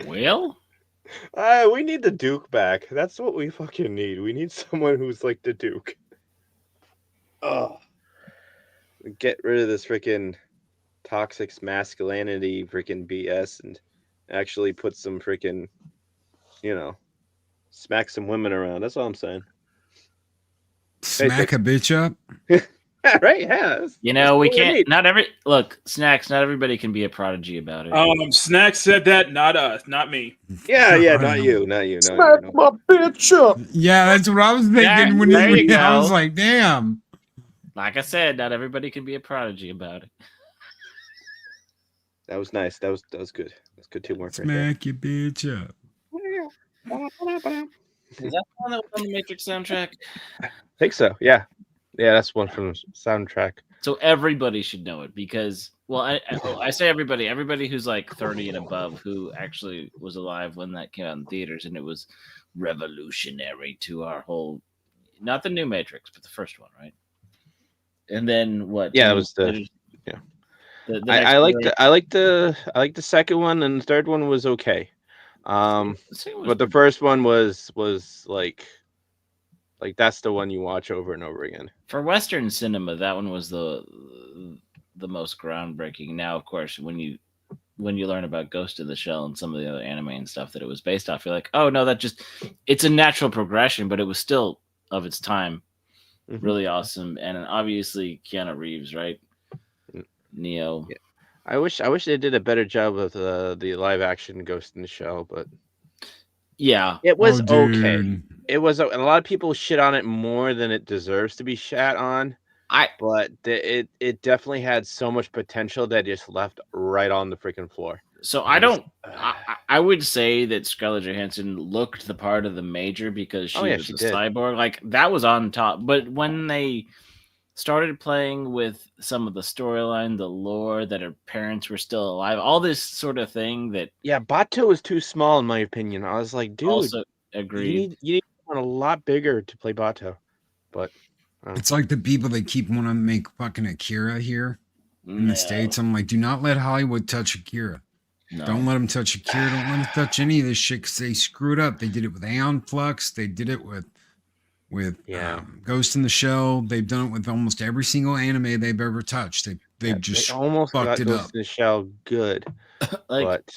Well, we need the Duke back. That's what we fucking need. We need someone who's like the Duke. Get rid of this freaking toxic masculinity freaking BS and actually put some freaking, smack some women around. That's all I'm saying. Smack a bitch up? Yeah, right? Yeah. We can't. Snacks. Not everybody can be a prodigy about it. Snacks said that, not us, not me. Yeah, not you. Smack my bitch up. Yeah, that's what I was thinking when I was like, damn. Like I said, not everybody can be a prodigy about it. That was nice. That was good. That's good teamwork. Smack your bitch up. Is that one that was on the Matrix soundtrack? I think so. Yeah, that's one from the soundtrack. So everybody should know it because, I say everybody who's like 30 and above who actually was alive when that came out in theaters, and it was revolutionary to our whole, not the new Matrix, but the first one, right? And then what? Yeah, it was I like the second one, and the third one was okay. But the first one was like that's the one you watch over and over again. For Western cinema, that one was the most groundbreaking. Now, of course, when you learn about Ghost in the Shell and some of the other anime and stuff that it was based off, you're like, oh no, it's a natural progression, but it was still of its time. Mm-hmm. Really awesome. And obviously Keanu Reeves, right? Neo. Yeah. I wish they did a better job with the live action Ghost in the Shell, but yeah, it was okay. It was a lot of people shit on it more than it deserves to be shat on. But it definitely had so much potential that it just left right on the freaking floor. So I would say that Scarlett Johansson looked the part of the Major because she was a cyborg. Like that was on top. But when they started playing with some of the storyline, the lore, that her parents were still alive, all this sort of thing that... Yeah, Bato was too small in my opinion. I was like, dude, also agreed. You need someone a lot bigger to play Bato. But it's like the people that keep wanting to make fucking Akira here in the States. I'm like, do not let Hollywood touch Akira. No. Don't let them touch Akira. Don't let them touch any of this shit because they screwed up. They did it with Aeon Flux. They did it with Ghost in the Shell. They've done it with almost every single anime they've ever touched. They just almost fucked it Ghost up. in the Shell good. But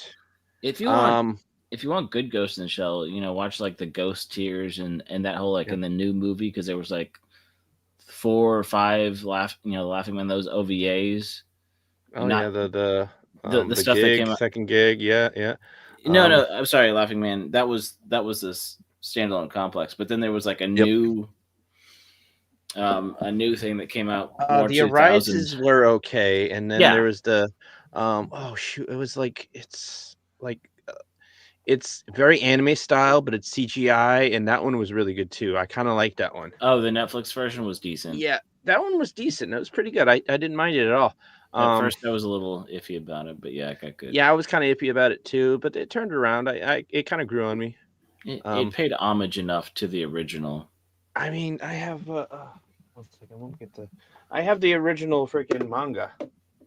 if you want good Ghost in the Shell, watch like the Ghost Tears and that whole in the new movie, because there was like 4 or 5 Laughing Man, those OVAs. Oh the stuff gig, that came out. Second gig, yeah. No, I'm sorry, Laughing Man. That was this standalone complex, but then there was like a new thing that came out. The Arises were okay, and then there was the it was like it's very anime style, but it's CGI, and that one was really good too. I kind of liked that one. Oh, the Netflix version was decent. Yeah, that one was decent. It was pretty good. I didn't mind it at all. At first, I was a little iffy about it, but yeah, it got good. Yeah, I was kind of iffy about it too, but it turned around. It kind of grew on me. It paid homage enough to the original. I mean, I have one second. I have the original freaking manga.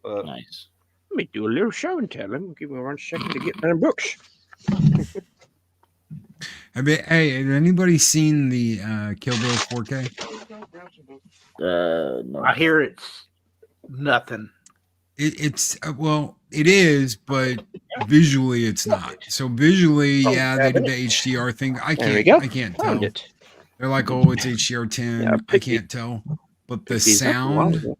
Nice. Let me do a little show and tell. Let me give me 1 second to get my books. Hey, has anybody seen the Kill Bill 4K? No. I hear it's nothing. It is, but visually it's not. So visually, they did the HDR thing. I can't tell. They're like, oh, it's HDR10. I can't tell. But the sound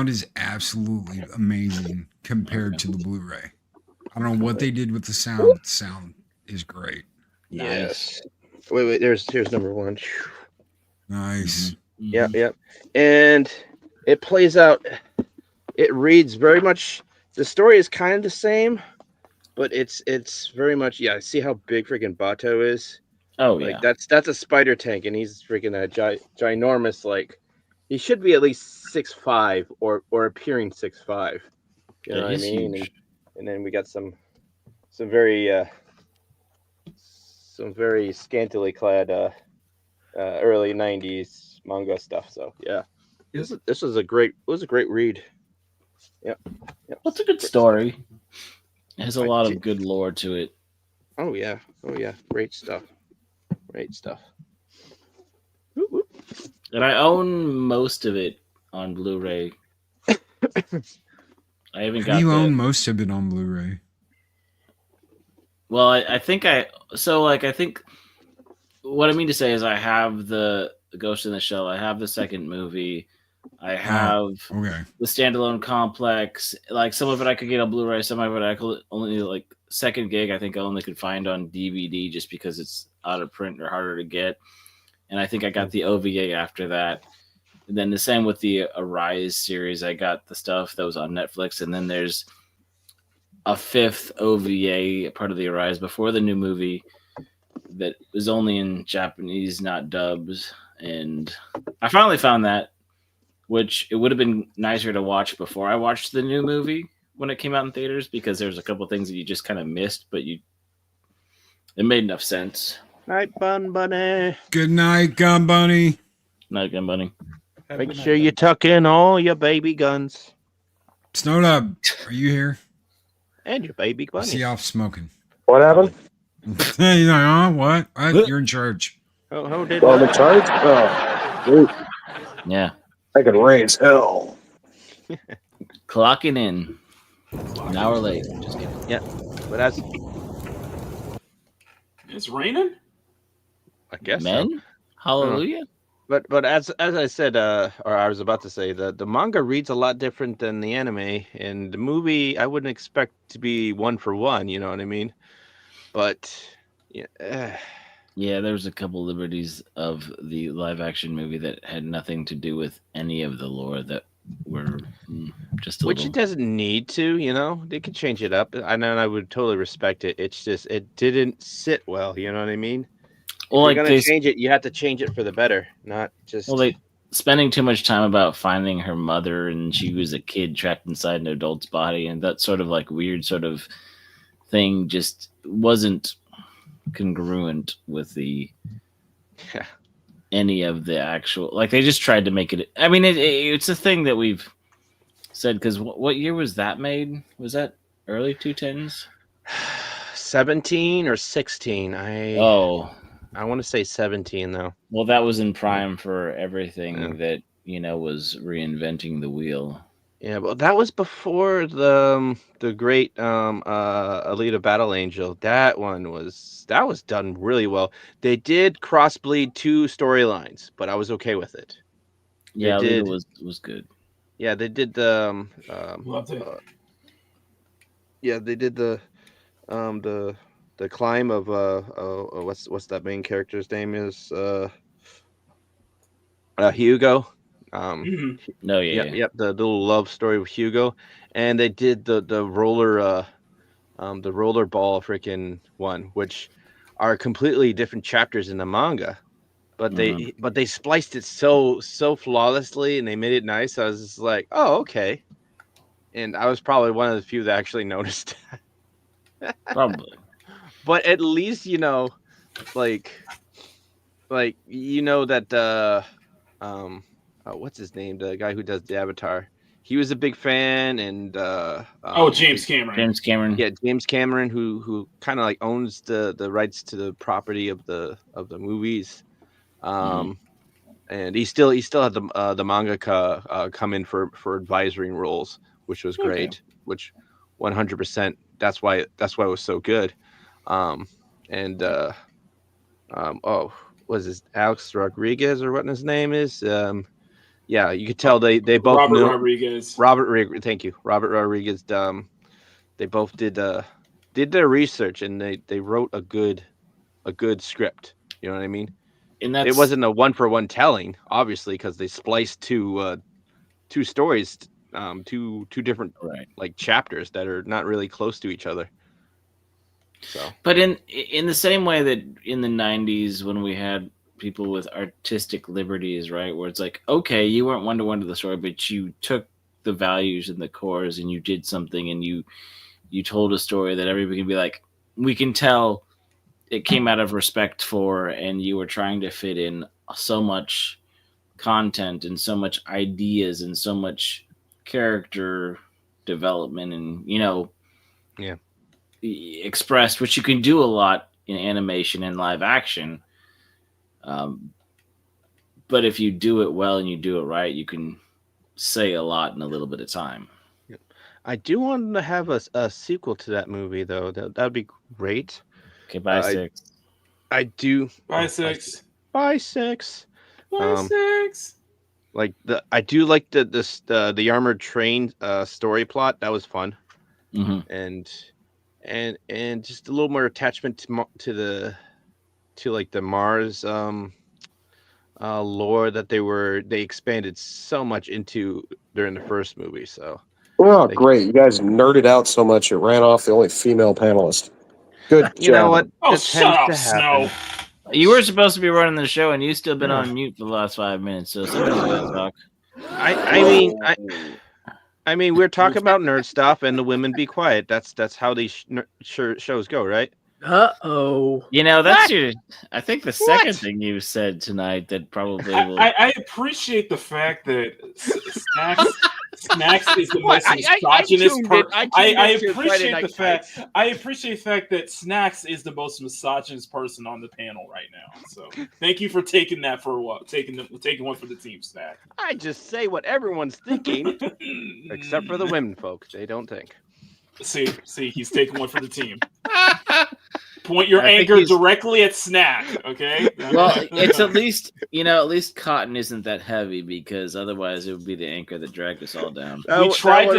is absolutely amazing compared to the Blu-ray. I don't know what they did with the sound, but the sound is great. Yes. Wait. Here's number 1. Nice. Mm-hmm. Yep. And it plays out. It reads very much. The story is kind of the same, but it's very much see how big freaking Bato is. Oh Like yeah, that's a spider tank, and he's freaking a ginormous. Like he should be at least 6'5" or appearing 6'5". You know yeah, what I he's mean? huge. And then we got some very scantily clad early '90s manga stuff. So yeah, this was a great read. Yep. Well, it's a good story. It has a I lot did- of good lore to it. Oh yeah, great stuff. And I own most of it on Blu-ray. I haven't got You the. own most of it on Blu-ray. Well, I think I think what I mean to say is I have the Ghost in the Shell. I have the second movie. I have Okay. the standalone complex. Like some of it I could get on Blu-ray. Some of it I could only like second gig. I think I only could find on DVD just because it's out of print or harder to get. And I think I got the OVA after that. And then the same with the Arise series. I got the stuff that was on Netflix, and then there's a fifth OVA, part of the Arise, before the new movie that was only in Japanese, not dubs. And I finally found that, which it would have been nicer to watch before I watched the new movie when it came out in theaters, because there's a couple of things that you just kind of missed, but it made enough sense. Night Bun Bunny. Good night, Gun Bunny. Night Gun Bunny. Make sure you tuck in all your baby guns Snowdub, are you here? and your baby I see bunnies. off smoking. What happened? Hey, what? You're in charge. How did Well, the charge? Oh, dude, Yeah. I could raise hell. Clocking in. An hour late. Just kidding. Yeah, but as It's raining? I guess so. Men? Hallelujah. But as I said, or I was about to say, the manga reads a lot different than the anime, and the movie I wouldn't expect to be one for one. You know what I mean? But yeah, Yeah, there was a couple liberties of the live action movie that had nothing to do with any of the lore that were just a which little. it doesn't need to. You know, they could change it up, and I would totally respect it. It's just it didn't sit well. You know what I mean? Well, If you're gonna change it, you have to change it for the better, not just. Well, they spending too much time about finding her mother, and she was a kid trapped inside an adult's body, and that sort of like weird sort of thing just wasn't congruent with the any of the actual. Like they just tried to make it. I mean, it's a thing that we've said, because what year was that made? Was that early 2010s? 17 or 16. I want to say 17 though. Well, that was in prime for everything that was reinventing the wheel. Yeah, but that was before the great Alita Battle Angel. That was done really well. They did crossbleed two storylines, but I was okay with it. Yeah, Alita was good. Yeah, they did the they did the climb of what's that main character's name is Hugo. No, Yep, the little love story with Hugo, and they did the roller ball freaking one, which are completely different chapters in the manga, but they spliced it so flawlessly, and they made it nice. I was just like, oh, okay, and I was probably one of the few that actually noticed. Probably. But at least like that what's his name? The guy who does the Avatar. He was a big fan, and James Cameron. James Cameron. Yeah, James Cameron, who kind of like owns the rights to the property of the movies. And he still had the mangaka come in for advisory roles, which was great. Which 100%. That's why it was so good. Was this Alex Rodriguez or what his name is? Yeah, you could tell they both Robert knew Rodriguez. Thank you, Robert Rodriguez. They both did their research, and they wrote a good script. You know what I mean? And it wasn't a one for one telling, obviously, because they spliced two stories, two different like chapters that are not really close to each other. So, but in the same way that in the 90s when we had people with artistic liberties, right, where it's like, okay, you weren't one to one to the story, but you took the values and the cores and you did something and you told a story that everybody can be like, we can tell it came out of respect for, and you were trying to fit in so much content and so much ideas and so much character development and yeah. expressed, which you can do a lot in animation and live action. But if you do it well and you do it right, you can say a lot in a little bit of time. I do want to have a sequel to that movie, though. That'd be great. Okay, bye, Six. I do. Bye, Six. Bye, Six. Bye, Six. Like I do like the armored train story plot. That was fun, and just a little more attachment to the Mars lore that they expanded so much into during the first movie. So, oh, great! You guys nerded out so much it ran off the only female panelist. Good job. You know what? Oh, shut up, Snow. You were supposed to be running the show, and you've still been on mute for the last 5 minutes. So somebody's got to talk. I mean, we're talking about nerd stuff, and the women be quiet. That's how these shows go, right? Uh-oh. That's I think the second thing you said tonight that probably will. I appreciate the fact that Snacks is the most misogynist person. I appreciate the fact that Snacks is the most misogynist person on the panel right now. So thank you for taking that for what taking one for the team, Snack. I just say what everyone's thinking, except for the women folk. They don't think. See, he's taking one for the team. Point your anger directly at Snack, okay? Well, it's at least Cotton isn't that heavy, because otherwise it would be the anchor that dragged us all down. We tried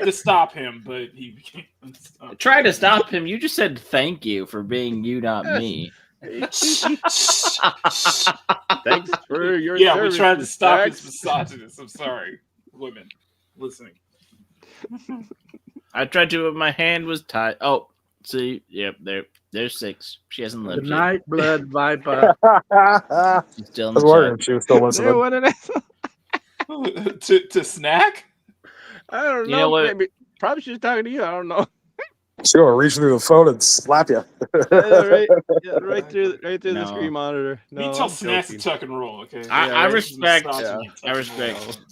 to stop him, but he became unstoppable. Tried to stop him. You just said thank you for being you, not me. Thanks for your we tried to stop his misogynist. I'm sorry, women listening. I tried to, but my hand was tied. Oh, see, yep, there's Six. She hasn't left Good yet. night, Blood Viper. She's still in I was the wondering chat. if she was still listening. What did I to Snack? I don't know. You know what? Maybe, probably she's talking to you. I don't know. She's going to reach through the phone and slap you. right through the screen monitor. No, Me tell I'm Snacks to joking. tuck and roll, okay? I respect Misogyny.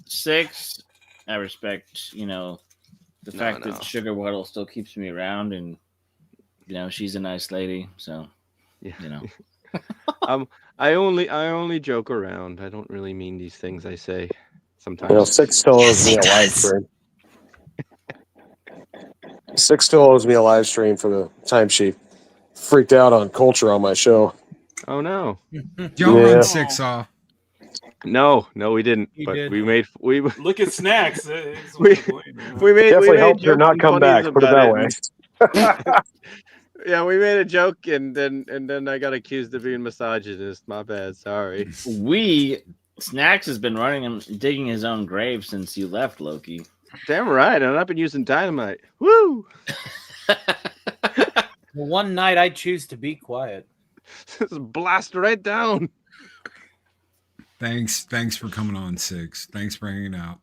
Six. I respect, the fact that Sugar Waddle still keeps me around, and she's a nice lady. So, I only joke around. I don't really mean these things I say sometimes. Six still owes me a live stream. Six still owes me a live stream for the time she freaked out on culture on my show. Oh no! Don't run Six off. No, we didn't. But did. we Look at Snacks. we made Definitely helped her not come back. Put it that way. Yeah, we made a joke, and then I got accused of being misogynist. My bad. Sorry. Snacks has been running and digging his own grave since you left, Loki. Damn right, and I've been using dynamite. Woo! One night I choose to be quiet. Just blast right down. Thanks for coming on, Six. Thanks for hanging out.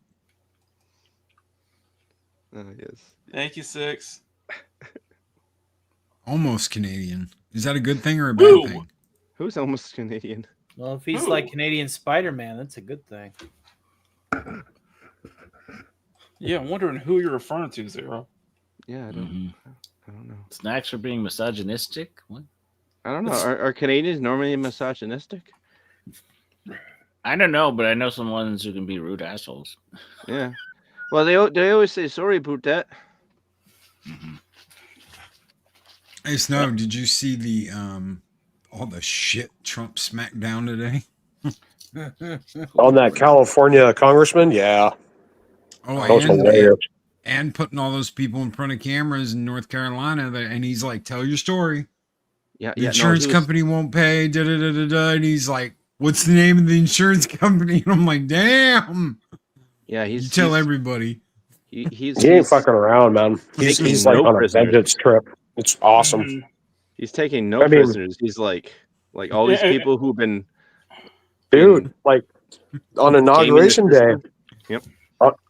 Yes. Thank you, Six. Almost Canadian. Is that a good thing or a bad thing? Who's almost Canadian? Well, if he's like Canadian Spider-Man, that's a good thing. Yeah, I'm wondering who you're referring to, Zero. Yeah, I don't know. Snacks for being misogynistic? What? I don't know. Are Canadians normally misogynistic? I don't know, but I know some ones who can be rude assholes. Yeah. Well, they always say sorry about that. Hey Snow, did you see the all the shit Trump smacked down today? On that California congressman? Yeah. Oh, that was hilarious. And putting all those people in front of cameras in North Carolina, and he's like, "Tell your story." Yeah, the insurance company won't pay. Da da da da da. And he's like, "What's the name of the insurance company?" And I'm like, "Damn." Yeah, you tell everybody. He ain't fucking around, man. He's like on a vengeance trip. It's awesome. Mhm. He's taking no prisoners. He's like all these people who've been dude, like on inauguration day. Yep.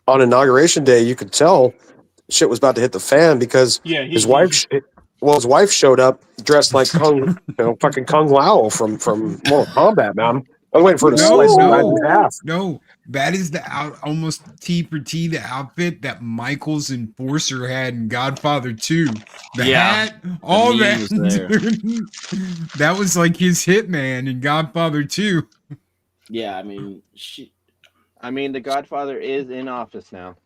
On inauguration day, you could tell shit was about to hit the fan because his wife showed up dressed like fucking Kung Lao from Mortal Kombat, man. I was waiting for her to slice him right in half. No, that is the almost T for T the outfit that Michael's enforcer had in Godfather 2. The hat, all that. That was like his hitman in Godfather 2. Yeah, I mean, the Godfather is in office now.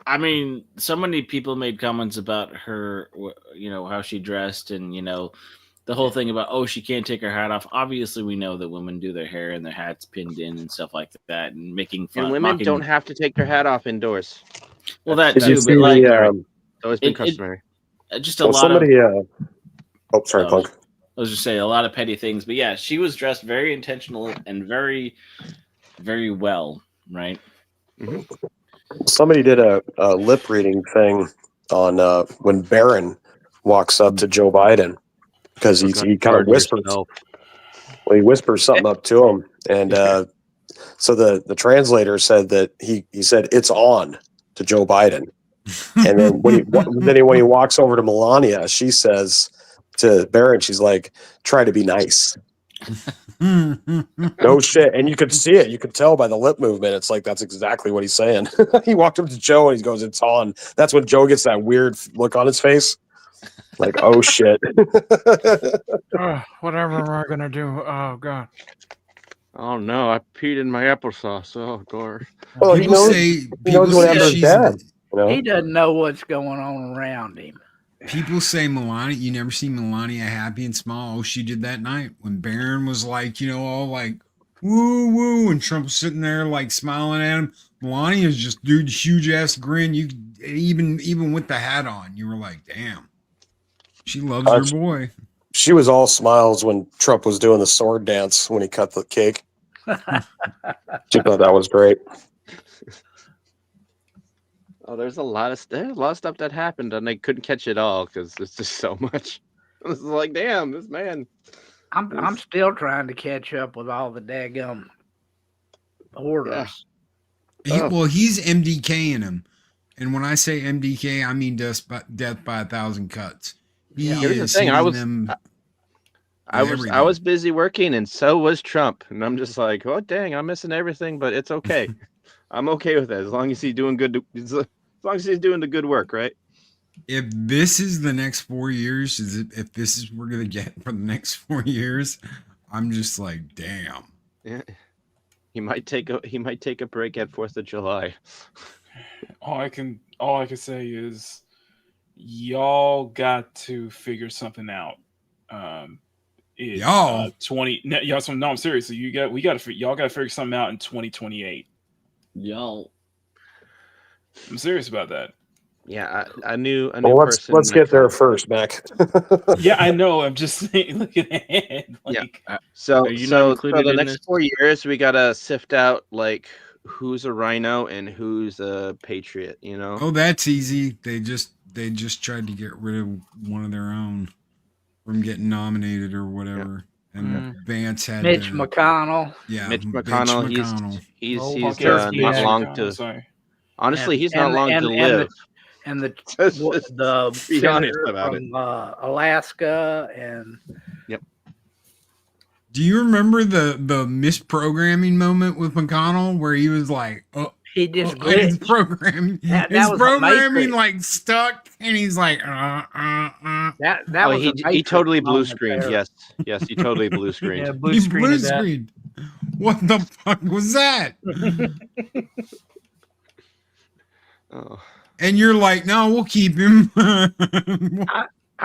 I mean, so many people made comments about her, how she dressed, and the whole thing about she can't take her hat off. Obviously, we know that women do their hair and their hats pinned in and stuff like that, and making fun. And women don't have to take their hat off indoors. Well, that too, but like it's always been customary. Just a lot of. Sorry, Punk. I was just saying a lot of petty things, but yeah, she was dressed very intentional and very, very well, right? Mm-hmm. Somebody did a lip reading thing on when Barron walks up to Joe Biden because he kind of whispers. Well, he whispers something up to him, and so the translator said that he said it's on to Joe Biden, and then when he walks over to Melania, she says to Barron, she's like, "Try to be nice." No shit, and you could see it. You could tell by the lip movement. It's like that's exactly what he's saying. He walked up to Joe and he goes, "It's on." That's when Joe gets that weird look on his face, like, "Oh shit." Whatever am I gonna do? Oh god. Oh no! I peed in my applesauce. Oh gosh. Well, he knows what happened to his dad. He doesn't know what's going on around him. People say Melania, you never see Melania happy and smile. Oh, she did that night when Barron was like, all like woo woo, and Trump was sitting there like smiling at him. Melania's just huge ass grin. You even with the hat on, you were like, damn, she loves her boy. She was all smiles when Trump was doing the sword dance when he cut the cake. She thought that was great. Oh, there's a lot of stuff that happened, and I couldn't catch it all because there's just so much. I was like, damn, this man. I'm still trying to catch up with all the daggum orders. Yeah. Well, he's MDK in him, and when I say MDK, I mean death by 1,000 cuts. Here's the thing: I was busy working, and so was Trump, and I'm just like, oh dang, I'm missing everything, but it's okay. I'm okay with that as long as he's doing good. As long as he's doing the good work, right? If this is the next 4 years, if this is what we're gonna get for the next 4 years, I'm just like, damn. Yeah, he might take a break at 4th of July. All I can say is, y'all got to figure something out. Y'all 20. No, I'm serious. Y'all got to figure something out in 2028. Y'all. I'm serious about that. Yeah, I knew. Let's get there first, Mac. Yeah, I know. I'm just saying, looking ahead. So the next 4 years, we gotta sift out like who's a rhino and who's a patriot. Oh, that's easy. They just tried to get rid of one of their own from getting nominated or whatever. Yeah. And Vance had Mitch McConnell. Yeah, Mitch McConnell. He's not long to. Sorry. Honestly, he's not long to live. And the be honest about from Alaska and. Yep. Do you remember the misprogramming moment with McConnell where he was like, he just his programming, his programming like stuck, and he's like, he totally blue screened. Yes, he totally blue screened. Yeah, blue screened. What the fuck was that? Oh. And you're like, no, we'll keep him. I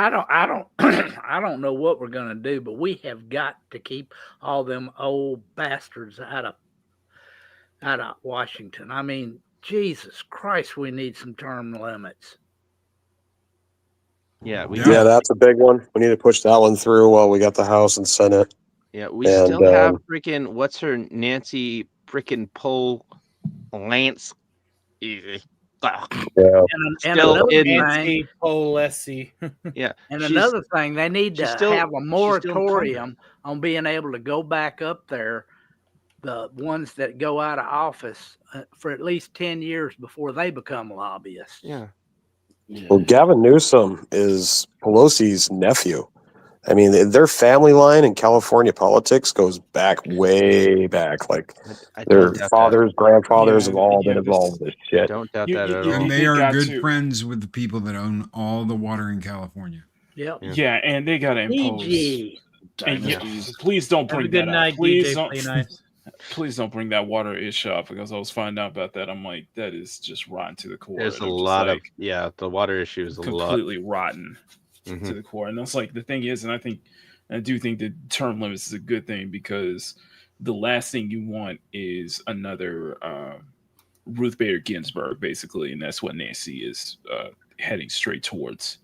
don't know what we're gonna do, but we have got to keep all them old bastards out of Washington. I mean, Jesus Christ, we need some term limits. Yeah, that's a big one. We need to push that one through while we got the House and Senate. Yeah, we still have freaking what's her Nancy freaking Lance. Easy. Yeah. And Still another in- thing, Anti-policy. Yeah. and she's- another thing, they need to she's still- have a she's still in moratorium on being able to go back up there, the ones that go out of office for at least 10 years before they become lobbyists. Yeah. Well, Gavin Newsom is Pelosi's nephew. I mean, their family line in California politics goes back way back. Like I their don't doubt fathers, grandfathers have Yeah, all yeah, been involved in this shit. Don't doubt You- that you- at you- all. And they they are got good to- friends with the people that own all the water in California. Yep. Yeah, and they got to impose. PG. And Dynasties. please don't Have a bring good that night, up. Please DJ. don't. Play nice. Please don't bring that water issue up because I was finding out about that. I'm like, that is just rotten to the core. There's And a I'm just lot of like, the water issue is a lot. completely rotten Mhm. to the core. And that's like the thing is, and I do think that term limits is a good thing because the last thing you want is another Ruth Bader Ginsburg, basically, and that's what Nancy is heading straight towards.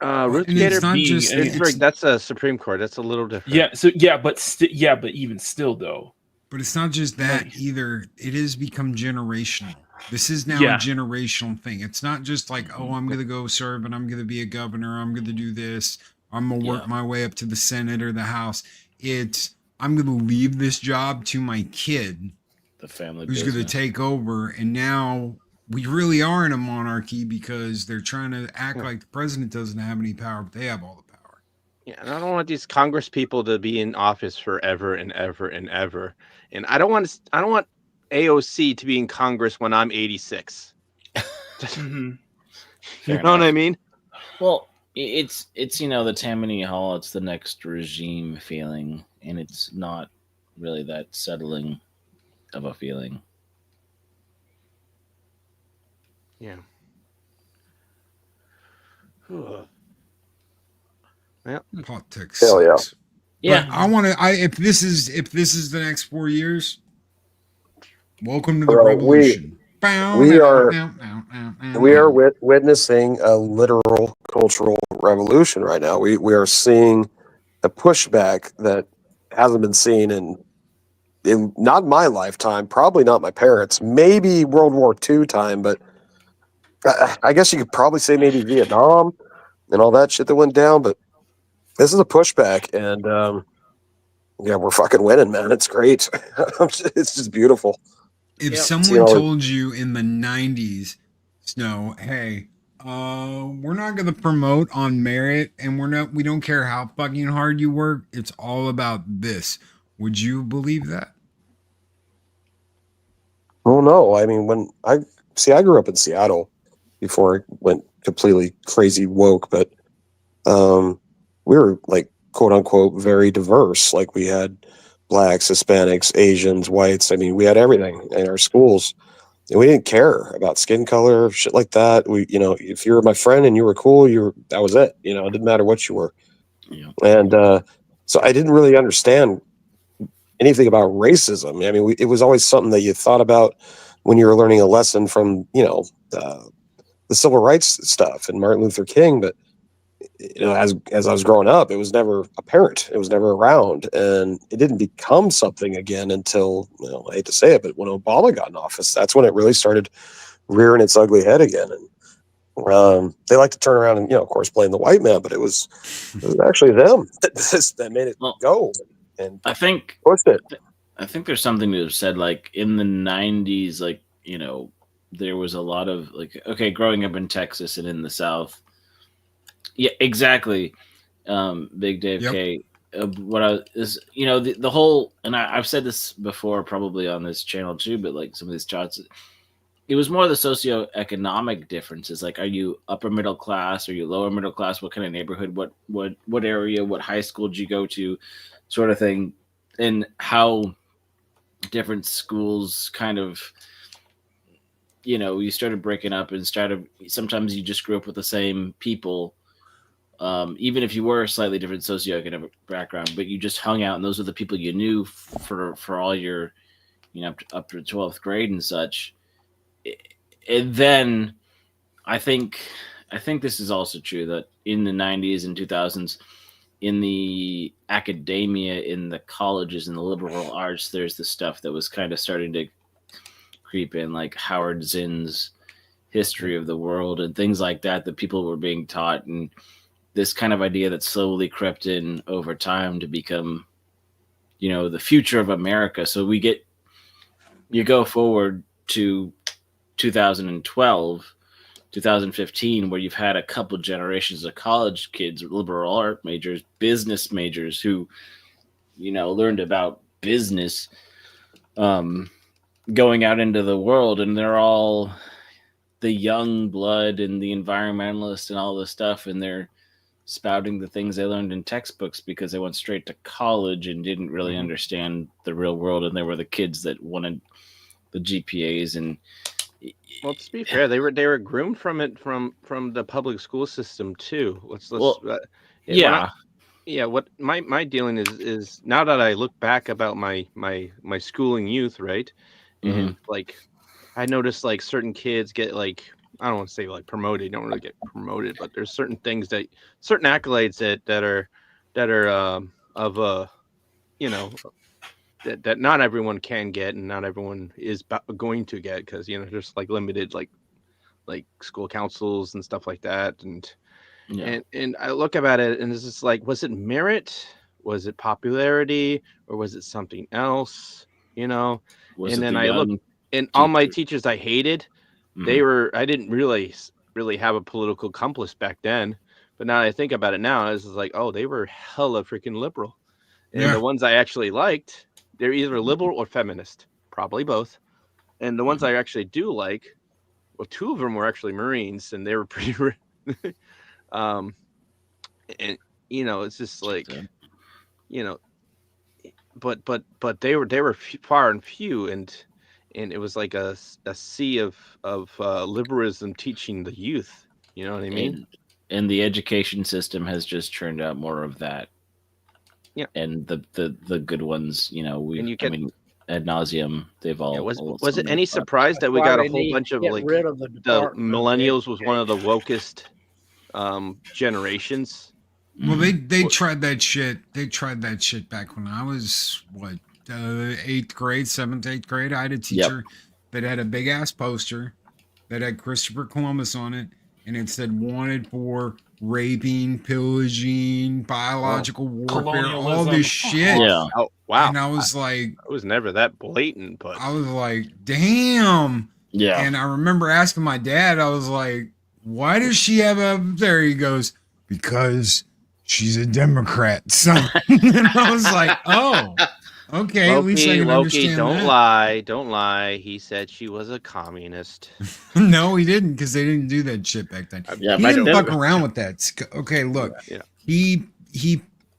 Ruth And it's Bader not being just an- Ginsburg, that's a Supreme Court. That's a little different. Yeah, so but even still though. But it's not just that Like- either. It has become generational. This is now Yeah. a generational thing. It's not just like, oh, I'm going to go serve and I'm going to be a governor. I'm going to do this. I'm going to work Yeah. my way up to the Senate or the House. It's, I'm going to leave this job to my kid The family who's going to business. take over. And now we really are in a monarchy because they're trying to act like the president doesn't have any power, but they have all the power. Yeah, and I don't want these Congress people to be in office forever and ever and ever. And I don't want AOC to be in Congress when I'm 86. Mhm. You Fair know what I enough. mean? Well, it's the Tammany Hall. It's the next regime feeling, and it's not really that settling of a feeling. Yeah. Politics. Hell yeah. sucks. Yeah. But I want to. If this is the next 4 years, welcome to the Bro, revolution. we are witnessing a literal cultural revolution right now. We are seeing a pushback that hasn't been seen in not my lifetime, probably not my parents, maybe World War II time, but I guess you could probably say maybe Vietnam and all that shit that went down. But this is a pushback, and yeah, we're fucking winning, man. It's great. It's just beautiful. If Yep. someone You know, told you in the 90s, Snow, hey, we're not going to promote on merit and we don't care how fucking hard you work. It's all about this. Would you believe that? Oh no, I mean, when I grew up in Seattle before I went completely crazy woke, but we were like quote unquote very diverse. Like we had blacks, Hispanics, Asians, whites. I mean, we had everything in our schools, and we didn't care about skin color, shit like that. We, if you were my friend and you were cool, that was it. It didn't matter what you were. Yeah. And so I didn't really understand anything about racism. I mean, it was always something that you thought about when you were learning a lesson from, the civil rights stuff and Martin Luther King. But, as I was growing up, it was never apparent. It was never around. And it didn't become something again until, I hate to say it, but when Obama got in office, that's when it really started rearing its ugly head again. And they like to turn around and, of course, blame the white man, but it was actually them that made it go. And I think pushed it. I think there's something to have said, like in the 90s, like, there was a lot of growing up in Texas and in the South. Yeah, exactly. Big Dave Yep. K. What I is, the whole, and I've said this before, probably on this channel too, but like some of these charts, it was more the socioeconomic differences. Like, are you upper middle class? Are you lower middle class? What kind of neighborhood? What area? What high school did you go to? Sort of thing, and how different schools kind of, you started breaking up and sometimes you just grew up with the same people, even if you were a slightly different socioeconomic background, but you just hung out and those were the people you knew for all your, up to 12th grade and such. And then I think this is also true that in the 90s and 2000s, in the academia, in the colleges, in the liberal arts, there's the stuff that was kind of starting to creep in, like Howard Zinn's, history of the world and things like that people were being taught, and this kind of idea that slowly crept in over time to become, the future of America. So you go forward to 2012, 2015, where you've had a couple generations of college kids, liberal art majors, business majors who, learned about business, going out into the world, and they're all the young blood and the environmentalist and all this stuff, and they're spouting the things they learned in textbooks because they went straight to college and didn't really understand the real world, and they were the kids that wanted the GPAs. And well, to be fair, they were groomed from it from the public school system too. What my dealing is now that I look back about my schooling youth, right? And like I noticed like certain kids get like, I don't want to say like promoted, you don't really get promoted, but there's certain things certain accolades that are of that not everyone can get and not everyone is going to get, because there's like limited like school councils and stuff like that, and I look about it and it's just like, was it merit, was it popularity, or was it something else? And then I look, and all my teachers I hated, I didn't really have a political compass back then, but now that I think about it now, it's like, oh, they were hella freaking liberal. And the ones I actually liked, they're either liberal or feminist, probably both. And the ones I actually do like, well, two of them were actually Marines, and they were pretty and it's just like, but they were far and few, and it was like a sea of liberalism teaching the youth. You know what I mean? And the education system has just churned out more of that. Yeah. And the good ones, ad nauseum, they've all. Was it any surprise that we got a whole bunch of like the millennials was one of the wokest generations? Well, they tried that shit. They tried that shit back when I was 8th grade, 7th, 8th grade. I had a teacher that had a big ass poster that had Christopher Columbus on it, and it said "wanted for raping, pillaging, biological warfare, all this shit." Yeah. Oh, wow. And I was like, it was never that blatant, but I was like, damn. Yeah. And I remember asking my dad, I was like, why does she have a? There he goes, because she's a Democrat. So, and I was like, oh, okay. At least I can understand that. Don't lie. He said she was a communist. No, he didn't, because they didn't do that shit back then. He didn't fuck around with that. Okay, look, he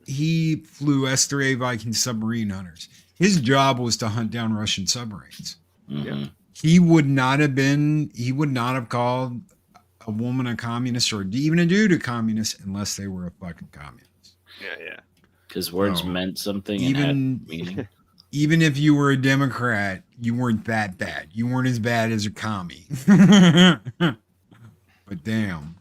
flew S-3A Viking submarine hunters. His job was to hunt down Russian submarines. Mm-hmm. He would not have called a woman a communist, or even a dude a communist, unless they were a fucking communist. Yeah. Because words meant something. Even if you were a Democrat, you weren't that bad. You weren't as bad as a commie. But damn,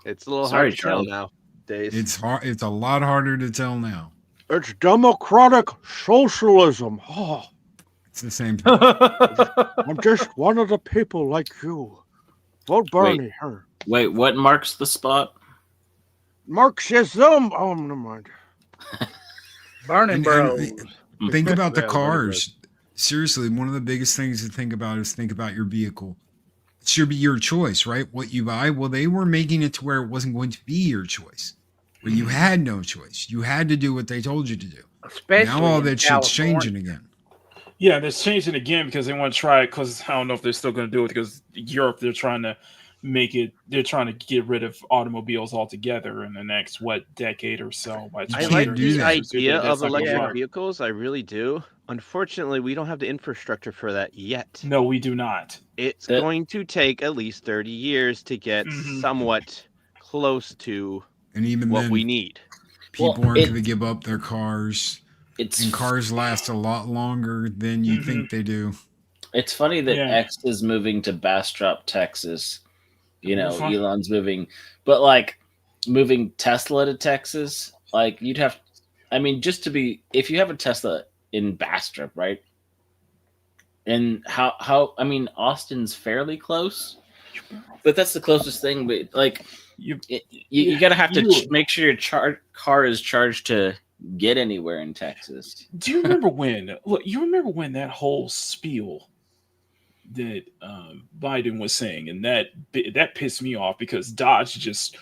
it's a little hard to tell now. It's hard. It's a lot harder to tell now. It's democratic socialism. Oh, it's the same thing. I'm just one of the people like you. Vote Bernie. Wait, what marks the spot? Marxism. Oh, never mind. Burning bros. Think about the cars. Seriously, one of the biggest things to think about is think about your vehicle. It should be your choice, right? What you buy. Well, they were making it to where it wasn't going to be your choice, where you had no choice. You had to do what they told you to do. Especially now all that shit's California. changing again. Yeah, they're changing again because they want to try it. Because I don't know if they're still going to do it, because Europe, they're trying to get rid of automobiles altogether in the next decade or so. I like the idea of electric vehicles. I really do. Unfortunately, we don't have the infrastructure for that yet. No, we do not. It's going to take at least 30 years to get somewhat close to what we need. People aren't going to give up their cars. And cars last a lot longer than you think they do. It's funny that X is moving to Bastrop, Texas. Elon's moving, but like moving Tesla to Texas, like you'd have, if you have a Tesla in Bastrop, right? And Austin's fairly close. But that's the closest thing. But like, You gotta have to make sure your car is charged to get anywhere in Texas. Do you remember when? Look, you remember when that whole spiel that Biden was saying, and that pissed me off because Dodge just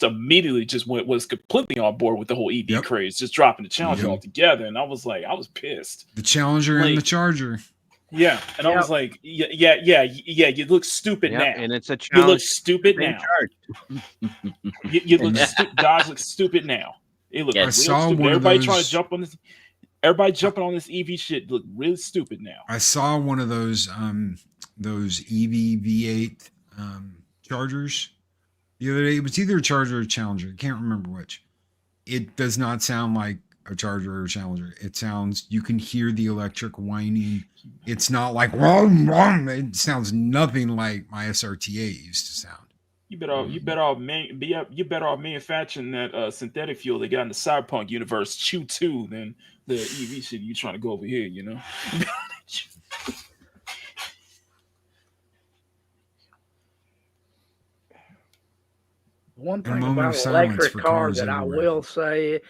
immediately just was completely on board with the whole EV craze, just dropping the Challenger altogether, and I was pissed. The Challenger and the Charger. Yeah, and I was like, yeah. You look stupid now, and it's a challenge. You look stupid now. You look Dodge looks stupid now. It looked real stupid. Everybody trying to jump on this. Everybody jumping on this EV shit look really stupid now. I saw one of those EV V8 Chargers the other day. It was either a Charger or a Challenger. I can't remember which. It does not sound like a Charger or a Challenger. It sounds, you can hear the electric whining. It's not like wrong. It sounds nothing like my SRT8 used to sound. You better off manufacturing that synthetic fuel they got in the cyberpunk universe, Chew 2, than the EV shit you trying to go over here, you know? One thing about an electric car that I will say,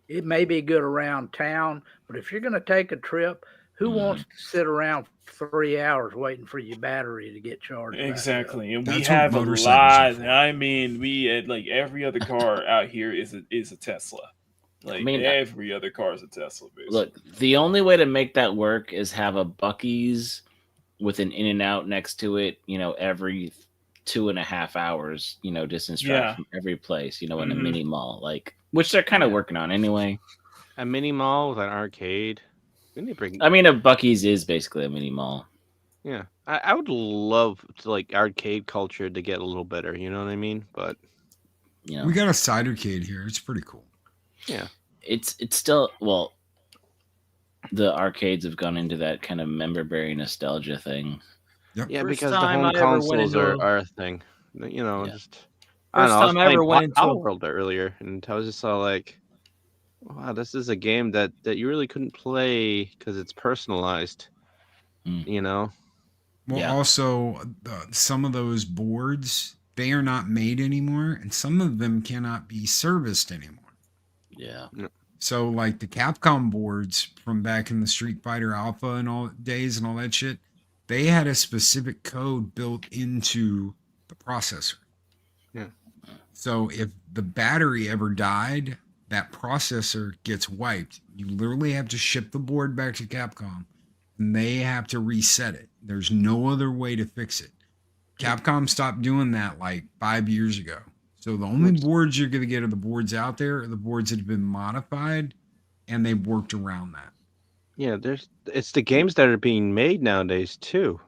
it may be good around town, but if you're going to take a trip, who wants to sit around 3 hours waiting for your battery to get charged? Exactly, and we have a lot. I mean, like every other car out here is a Tesla. Like every other car is a Tesla. Basically. Look, the only way to make that work is have a Buc-ee's with an In-N-Out next to it. You know, every 2.5 hours. You know, distance drive from every place. You know, in a mini mall, like which they're kind of working on anyway. A mini mall with an arcade. I mean, a Buc-ee's is basically a mini mall. Yeah, I would love to like arcade culture to get a little better. You know what I mean? But you know, we got a cidercade here. It's pretty cool. Yeah, it's still the arcades have gone into that kind of member-berry nostalgia thing. Yep. Yeah, because the home consoles are a thing. You know, First time I ever went into Power World earlier, and I was just all like, wow, this is a game that you really couldn't play because it's personalized, you know? Well, also, some of those boards, they are not made anymore, and some of them cannot be serviced anymore. Yeah. So, like the Capcom boards from back in the Street Fighter Alpha and all days and all that shit, they had a specific code built into the processor. Yeah. So, if the battery ever died, that processor gets wiped. You literally have to ship the board back to Capcom and they have to reset it. There's no other way to fix it. Capcom stopped doing that like 5 years ago. So the only boards you're going to get are the boards out there are the boards that have been modified and they've worked around that. Yeah, it's the games that are being made nowadays too.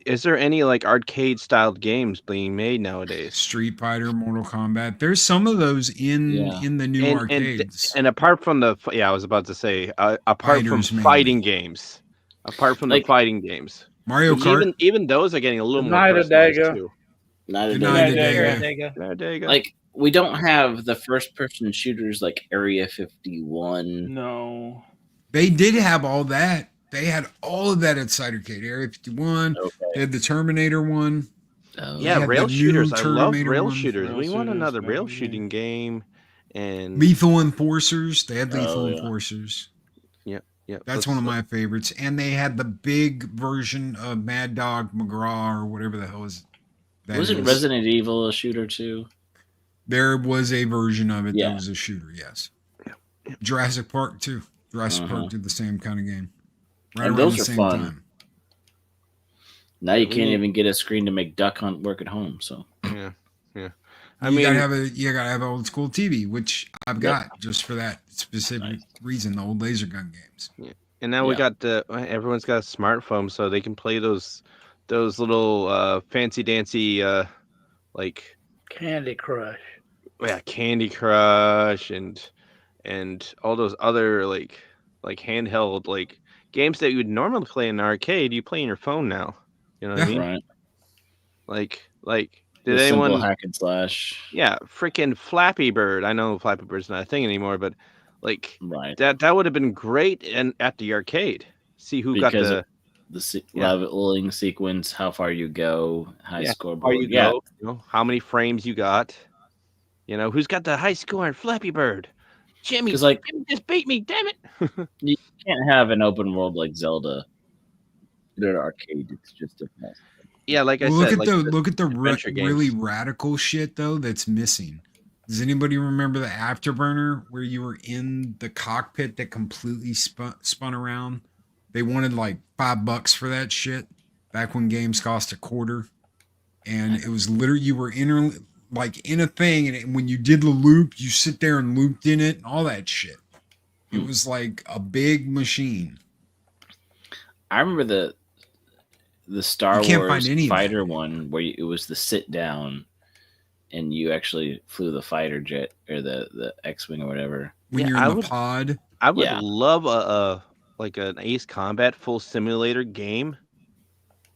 Is there any like arcade styled games being made nowadays? Street Fighter, Mortal Kombat. There's some of those in the new arcades. And apart from I was about to say, apart from fighting games, Mario Kart, even those are getting a little more personalized too. Like we don't have the first person shooters like Area 51. No. They did have all that. They had all of that at Cidercade. Area 51. Okay. They had the Terminator one. Yeah, rail shooters. I love rail shooters. We want another rail shooting game. And Lethal Enforcers. They had Lethal Enforcers. Yeah. That's one of my favorites. And they had the big version of Mad Dog McGraw or whatever the hell is that. Wasn't Resident Evil a shooter too? There was a version of it that was a shooter, yes. Yeah. Jurassic Park too. Jurassic Park did the same kind of game. Right and around those the are same fun. time. Now you can't even get a screen to make Duck Hunt work at home. So yeah. You gotta have an old school TV, which I've got just for that specific reason. The old laser gun games. Yeah. And now we got everyone's got a smartphone, so they can play those little fancy dancy like Candy Crush. Yeah, Candy Crush and all those other like handheld like games that you would normally play in an arcade, you play in your phone now. You know what I mean? Right. Like did the anyone hack and slash? Yeah, freaking Flappy Bird. I know Flappy Bird's not a thing anymore, but like right. that would have been great at the arcade. See who got the leveling sequence, how far you go, high scoreboard. How you go, how many frames you got. Who's got the high score in Flappy Bird? Jimmy, Jimmy just beat me, damn it. You can't have an open world like Zelda in an arcade. It's just a mess. Yeah, like I look said, look at the adventure really games. radical shit though that's missing. Does anybody remember the Afterburner where you were in the cockpit that completely spun around? They wanted like $5 for that shit back when games cost a quarter, and it was literally you were in a thing, and when you did the loop, you sit there and looped in it and all that shit. It was like a big machine. I remember the Star Wars fighter one where it was the sit down, and you actually flew the fighter jet or the X-wing or whatever. When you're in the pod, I would love an Ace Combat full simulator game,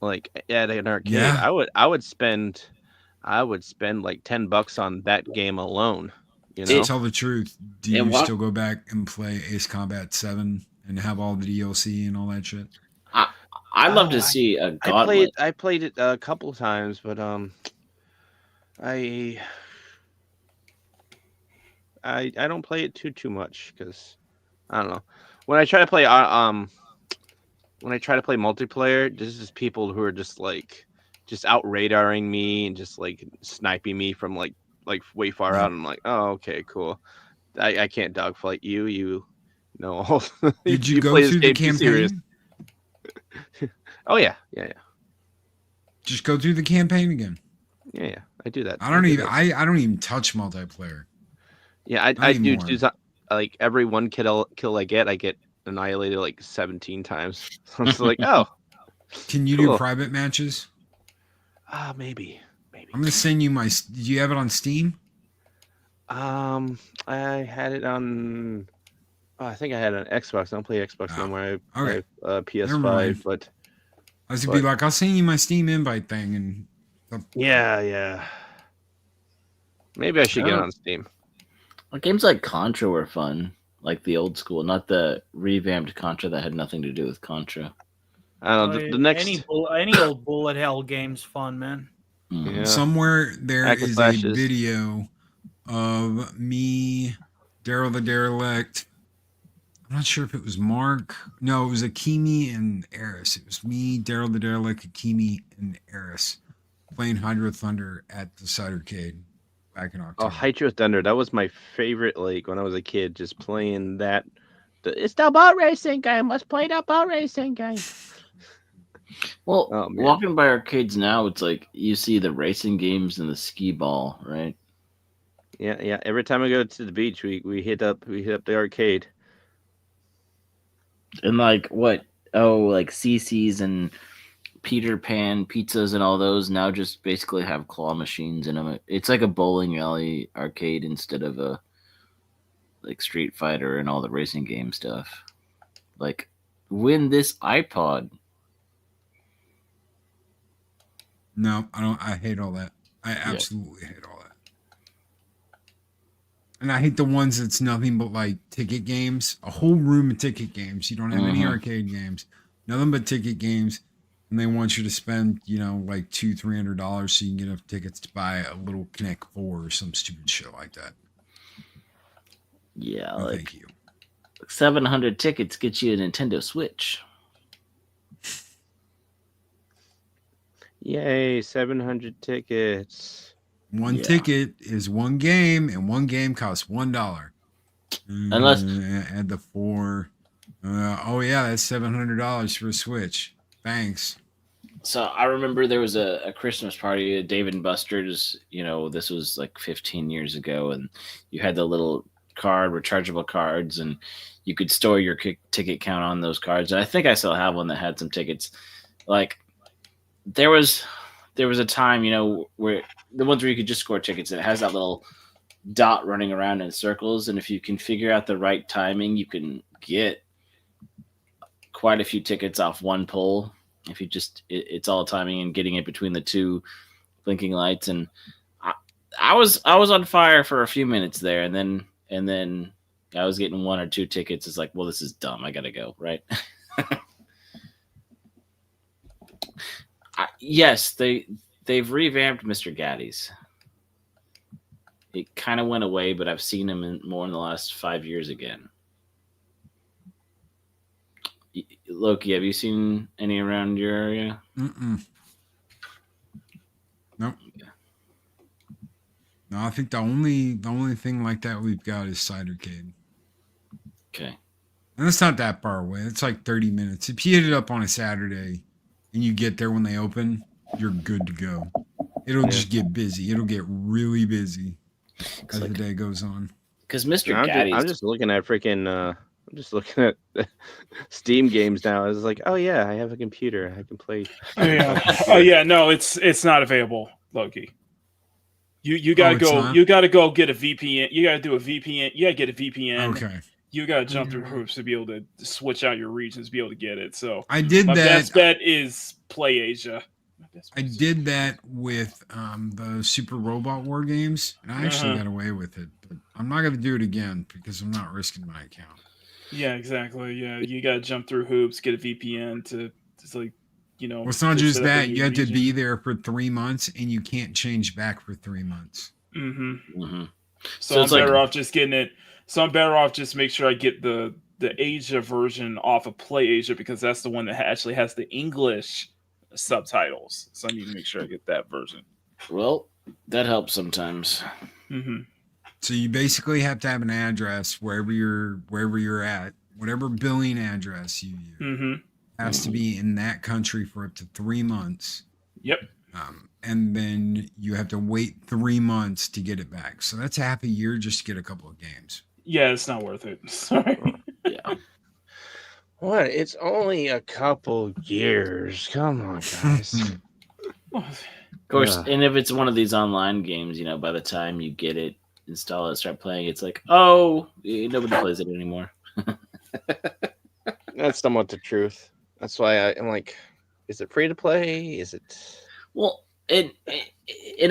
like at an arcade. Yeah. I would spend like $10 on that game alone. Tell the truth. Do you still go back and play Ace Combat 7 and have all the DLC and all that shit? I'd love to see a Gauntlet. I played it a couple of times, but I don't play it too much because I don't know. When I try to play multiplayer, this is people who are just out radaring me and just like sniping me from like way far out. I'm like, oh, okay, cool. I can't dogfight you. You know. Did you go through the campaign? Oh yeah. Just go through the campaign again. Yeah, I do that. I don't even touch multiplayer. Yeah, I do like every one kill I get annihilated like 17 times. So I'm just like, oh. Can you do private matches? Maybe. I'm gonna send you my. Do you have it on Steam? I had it on. I think I had it on Xbox. I don't play Xbox anymore. I have PS5, but I was gonna be like, I'll send you my Steam invite thing, and yeah. Maybe I should get on Steam. Well, games like Contra were fun, like the old school, not the revamped Contra that had nothing to do with Contra. I don't know. The next any old bullet hell game's fun, man. Yeah. Somewhere there is a video of me, Daryl the Derelict. I'm not sure if it was Mark. No, it was Akimi and Eris. It was me, Daryl the Derelict, Akimi, and Eris playing Hydro Thunder at the Cidercade back in October. Oh, Hydro Thunder. That was my favorite, like, when I was a kid, just playing that. It's the boat racing game. Let's play the boat racing game. Well, walking by arcades now, it's like you see the racing games and the skee ball, right? Yeah. Every time I go to the beach, we hit up the arcade. And like what? Oh, like CC's and Peter Pan pizzas and all those now just basically have claw machines in them. It's like a bowling alley arcade instead of a like Street Fighter and all the racing game stuff. Like, win this iPod. No, I don't. I hate all that. I absolutely hate all that. And I hate the ones that's nothing but like ticket games. A whole room of ticket games. You don't have any arcade games. Nothing but ticket games. And they want you to spend, like $200-$300 so you can get enough tickets to buy a little Connect 4 or some stupid shit like that. Yeah, no, thank you. 700 tickets get you a Nintendo Switch. Yay, 700 tickets. One ticket is one game, and one game costs $1. Unless add the 4. That's $700 for a Switch. Thanks. So I remember there was a Christmas party at Dave and Buster's. This was like 15 years ago, and you had the little rechargeable cards, and you could store your ticket count on those cards. And I think I still have one that had some tickets. Like there was a time, where the ones where you could just score tickets, and it has that little dot running around in circles, and if you can figure out the right timing, you can get quite a few tickets off one pull. If you it's all timing and getting it between the two blinking lights. And I was on fire for a few minutes there, and then I was getting 1 or 2 tickets. It's like, well, this is dumb. I gotta go, right? Yes, they've revamped Mr. Gaddy's. It kind of went away, but I've seen him more in the last 5 years again. Loki, have you seen any around your area? Nope. No, I think the only thing like that we've got is Cidercade. Okay. And it's not that far away. It's like 30 minutes. If you hit it up on a Saturday and you get there when they open, you're good to go. It'll just get busy. It'll get really busy as the day goes on. Because Mr. I'm just looking at freaking. I'm just looking at Steam games now. I was like, oh yeah, I have a computer. I can play. Oh yeah, no, it's not available, Loki. You gotta go. You gotta go get a VPN. You gotta do a VPN. You gotta get a VPN. Okay. You gotta jump through hoops to be able to switch out your regions, to be able to get it. So I did my that. best bet is Play Asia. I did that with the Super Robot War games, and I actually got away with it. But I'm not gonna do it again because I'm not risking my account. Yeah, exactly. Yeah, you gotta jump through hoops, get a VPN to like, Well, it's not just that. You have to be there for 3 months, and you can't change back for 3 months. So I'm better off just getting it. So I'm better off just make sure I get the Asia version off of Play Asia, because that's the one that actually has the English subtitles. So I need to make sure I get that version. Well, that helps sometimes. So you basically have to have an address wherever you're at, whatever billing address you use, has to be in that country for up to 3 months. Yep. And then you have to wait 3 months to get it back. So that's half a year just to get a couple of games. Yeah, it's not worth it. Sorry. Yeah. What? It's only a couple years. Come on, guys. Of course, and if it's one of these online games, by the time you get it, install it, start playing, it's like, oh, nobody plays it anymore. That's somewhat the truth. That's why I'm like, is it free to play? Is it? Well, and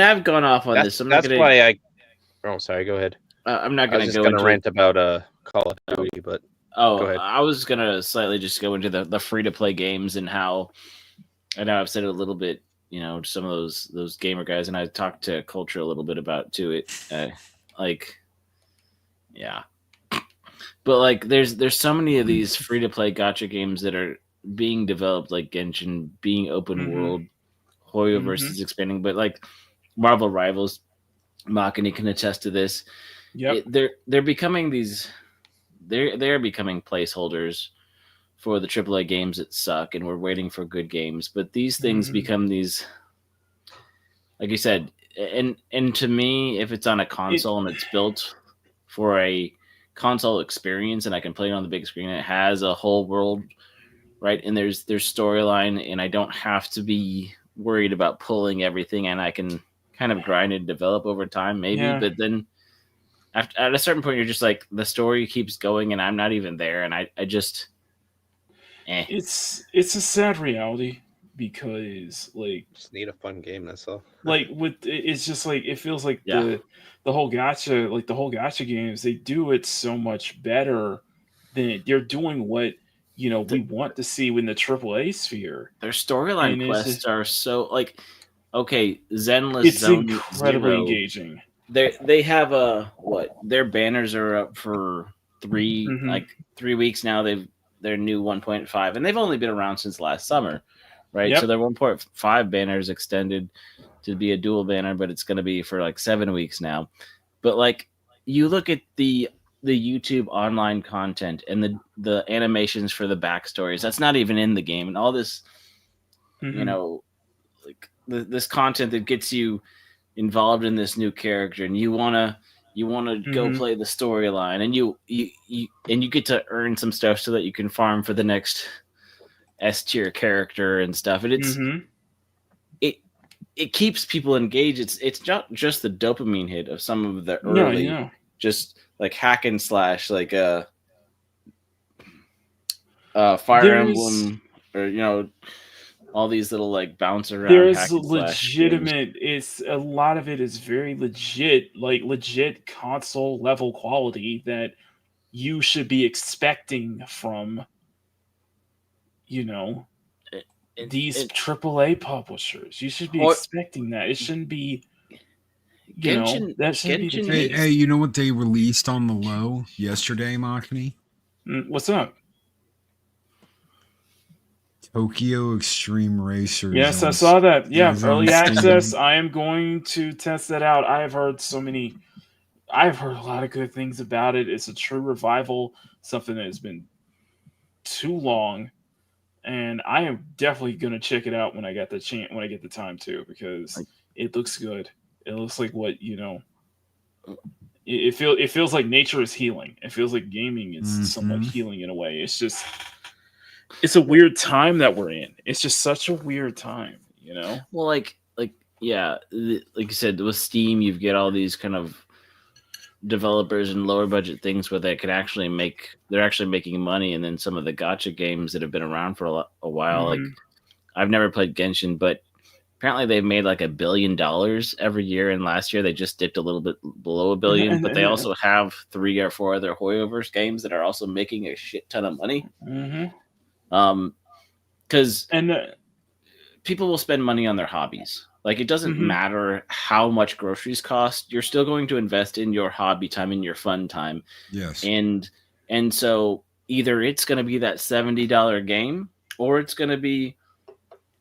I've gone off on this. That's why I. Oh, sorry. Go ahead. I'm not going to go into rant about Call of Duty, but go ahead. I was going to slightly just go into the free to play games and how. I know I've said it a little bit. Some of those gamer guys, and I talked to Culture a little bit about too. Yeah. But there's so many of these free to play gacha games that are being developed, like Genshin being open world, Hoyoverse is expanding, but Marvel Rivals, Makani can attest to this. Yep. They're becoming they're becoming placeholders for the AAA games that suck, and we're waiting for good games. But these things become these, like you said, and to me, if it's on a console and it's built for a console experience and I can play it on the big screen, it has a whole world, right? And there's storyline, and I don't have to be worried about pulling everything, and I can kind of grind and develop over time, maybe. Yeah. But then at a certain point, you're just like, the story keeps going, and I'm not even there, and I just. It's a sad reality, because just need a fun game, that's all. It's just it feels like the whole gacha games, they do it so much better than they're doing what we want to see in the AAA sphere. Their storyline quests are so okay, Zenless it's Zone incredibly Zero, engaging. They have their banners are up for 3 weeks now. Their new 1.5, and they've only been around since last summer, right? Yep. So their 1.5 banner is extended to be a dual banner, but it's going to be for 7 weeks now. But you look at the YouTube online content and the animations for the backstories, that's not even in the game, and all this, this content that gets you involved in this new character, and you want to go play the storyline, and you get to earn some stuff so that you can farm for the next S tier character and stuff. And it keeps people engaged. It's not just the dopamine hit of some of the early, just hack and slash, Fire Emblem, or all these little bounce around. There's legitimate. It's a lot of it is very legit, legit console level quality that you should be expecting from, these AAA publishers. You should be Or- expecting that. It shouldn't be. Genshin be the Hey, case. hey, you know what they released on the low yesterday, Machini? What's up? Tokyo Extreme Racers. Yes, I saw that. Yeah, early access. I am going to test that out. I've heard a lot of good things about it. It's a true revival, something that has been too long, and I am definitely going to check it out when I get the chance, when I get the time to, because it looks good. It looks like what It feels like nature is healing. It feels like gaming is somewhat healing in a way. It's a weird time that we're in. It's just such a weird time, Well, like you said, with Steam, you get all these kind of developers and lower budget things where they're actually making money, and then some of the gacha games that have been around for a while. Like, I've never played Genshin, but apparently they've made like $1 billion every year, and last year they just dipped a little bit below $1 billion. But they also have 3 or 4 other Hoyoverse games that are also making a shit ton of money. Because people will spend money on their hobbies. Like, it doesn't matter how much groceries cost. You're still going to invest in your hobby time, in your fun time. Yes. And so either it's going to be that $70 game, or it's going to be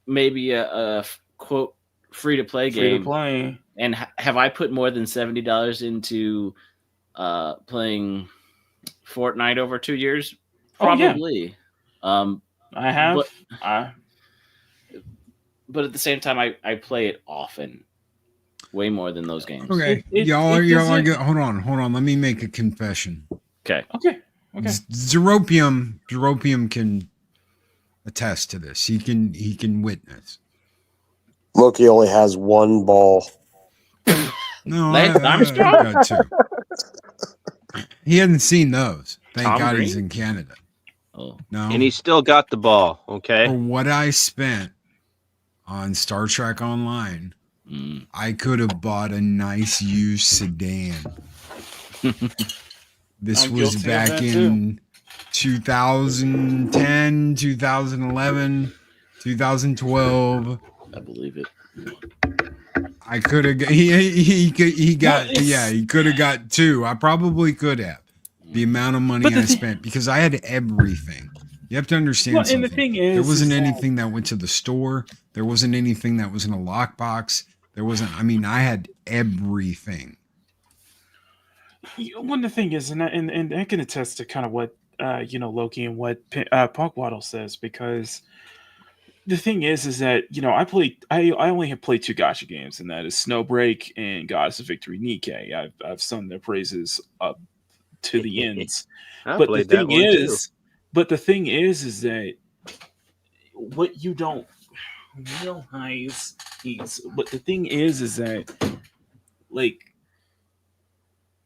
maybe a quote free-to-play game. Free-to-play. And have I put more than $70 into playing Fortnite over 2 years? Probably. I have. But at the same time, I play it often, way more than those games. Okay, y'all are good. Hold on. Let me make a confession. Okay. Zeropium can attest to this. He can witness. Loki only has one ball. No, I got 2. He hasn't seen those. Thank Tom God Green? he's in Canada. Oh, no, And he still got the ball. Okay. For what I spent on Star Trek Online, I could have bought a nice used sedan. This I'm was guilty of back that in 2010, 2011, 2012. I believe it. I could have. He could have got 2. I probably could have. The amount of money I spent, because I had everything. You have to understand something. And the thing is, there wasn't anything that went to the store. There wasn't anything that was in a lockbox. There wasn't. I mean, I had everything. One the thing is, and I can attest to kind of what Loki and what Punkwaddle says, because the thing is that I only have played 2 gacha games, and that is Snowbreak and Goddess of Victory Nikkei. I've sung their praises up to the ends. But the thing is that what you don't realize is, but the thing is that, like,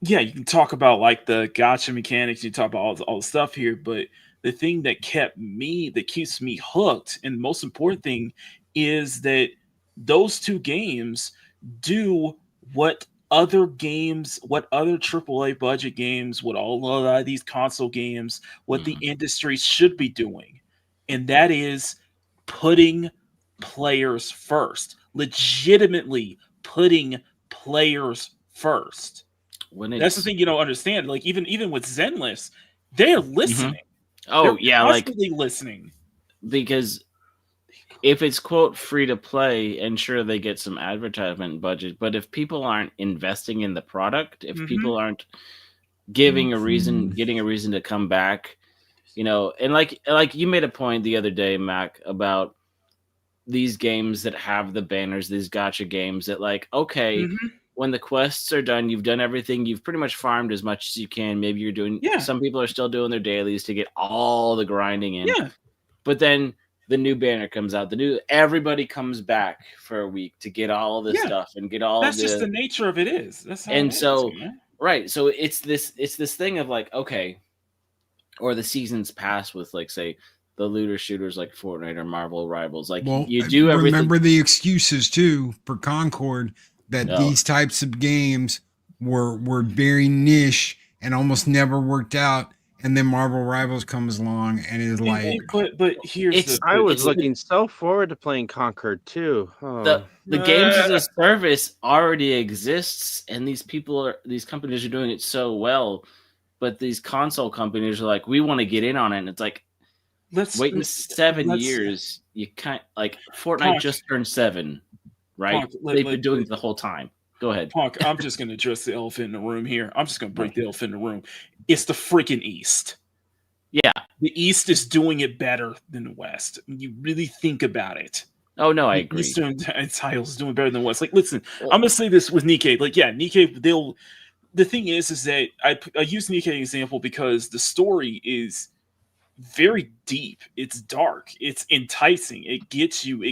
yeah, you can talk about like the gacha mechanics, you talk about all the stuff here, but the thing that keeps me hooked, and the most important thing, is that those 2 games do what other AAA budget games, what all of these console games, what the industry should be doing. And that is putting players first, legitimately putting players first. That's the thing you don't understand. Like, even with Zenless, they're listening. Oh, they're yeah, constantly listening. Because if it's quote free to play, and sure, they get some advertisement budget, but if people aren't investing in the product, if people aren't getting a reason to come back, and like you made a point the other day, Mac, about these games that have the banners, these gacha games that, like, okay, when the quests are done, you've done everything, you've pretty much farmed as much as you can. Maybe you're doing, some people are still doing their dailies to get all the grinding in. Yeah. But then the new banner comes out, everybody comes back for a week to get all this stuff and get all. That's just the nature of it. Is that's how and it so is, man. Right, so it's this thing of like, okay, or the seasons pass with, like, say, the looter shooters like Fortnite or Marvel Rivals. Like, you do everything. Remember the excuses too for Concord that these types of games were very niche and almost never worked out, and then Marvel Rivals comes along and is like, but here's the I was it's- looking so forward to playing Concord too. the games as a service already exists, and these companies are doing it so well, but these console companies are like, we want to get in on it, and it's like, waiting 7 years, you can't. Like Fortnite Punk. just turned 7, right? Punk, They've been doing it the whole time. Go ahead. Punk, I'm just going to address the elephant in the room here. I'm just going to break the elephant in the room. It's the freaking East. Yeah. The East is doing it better than the West. When you really think about it. Oh, no, I agree. Eastern titles doing better than the West. Like, listen, I'm going to say this with Nikkei. Like, yeah, Nikkei, the thing is that I use Nikkei example because the story is very deep. It's dark. It's enticing. It gets you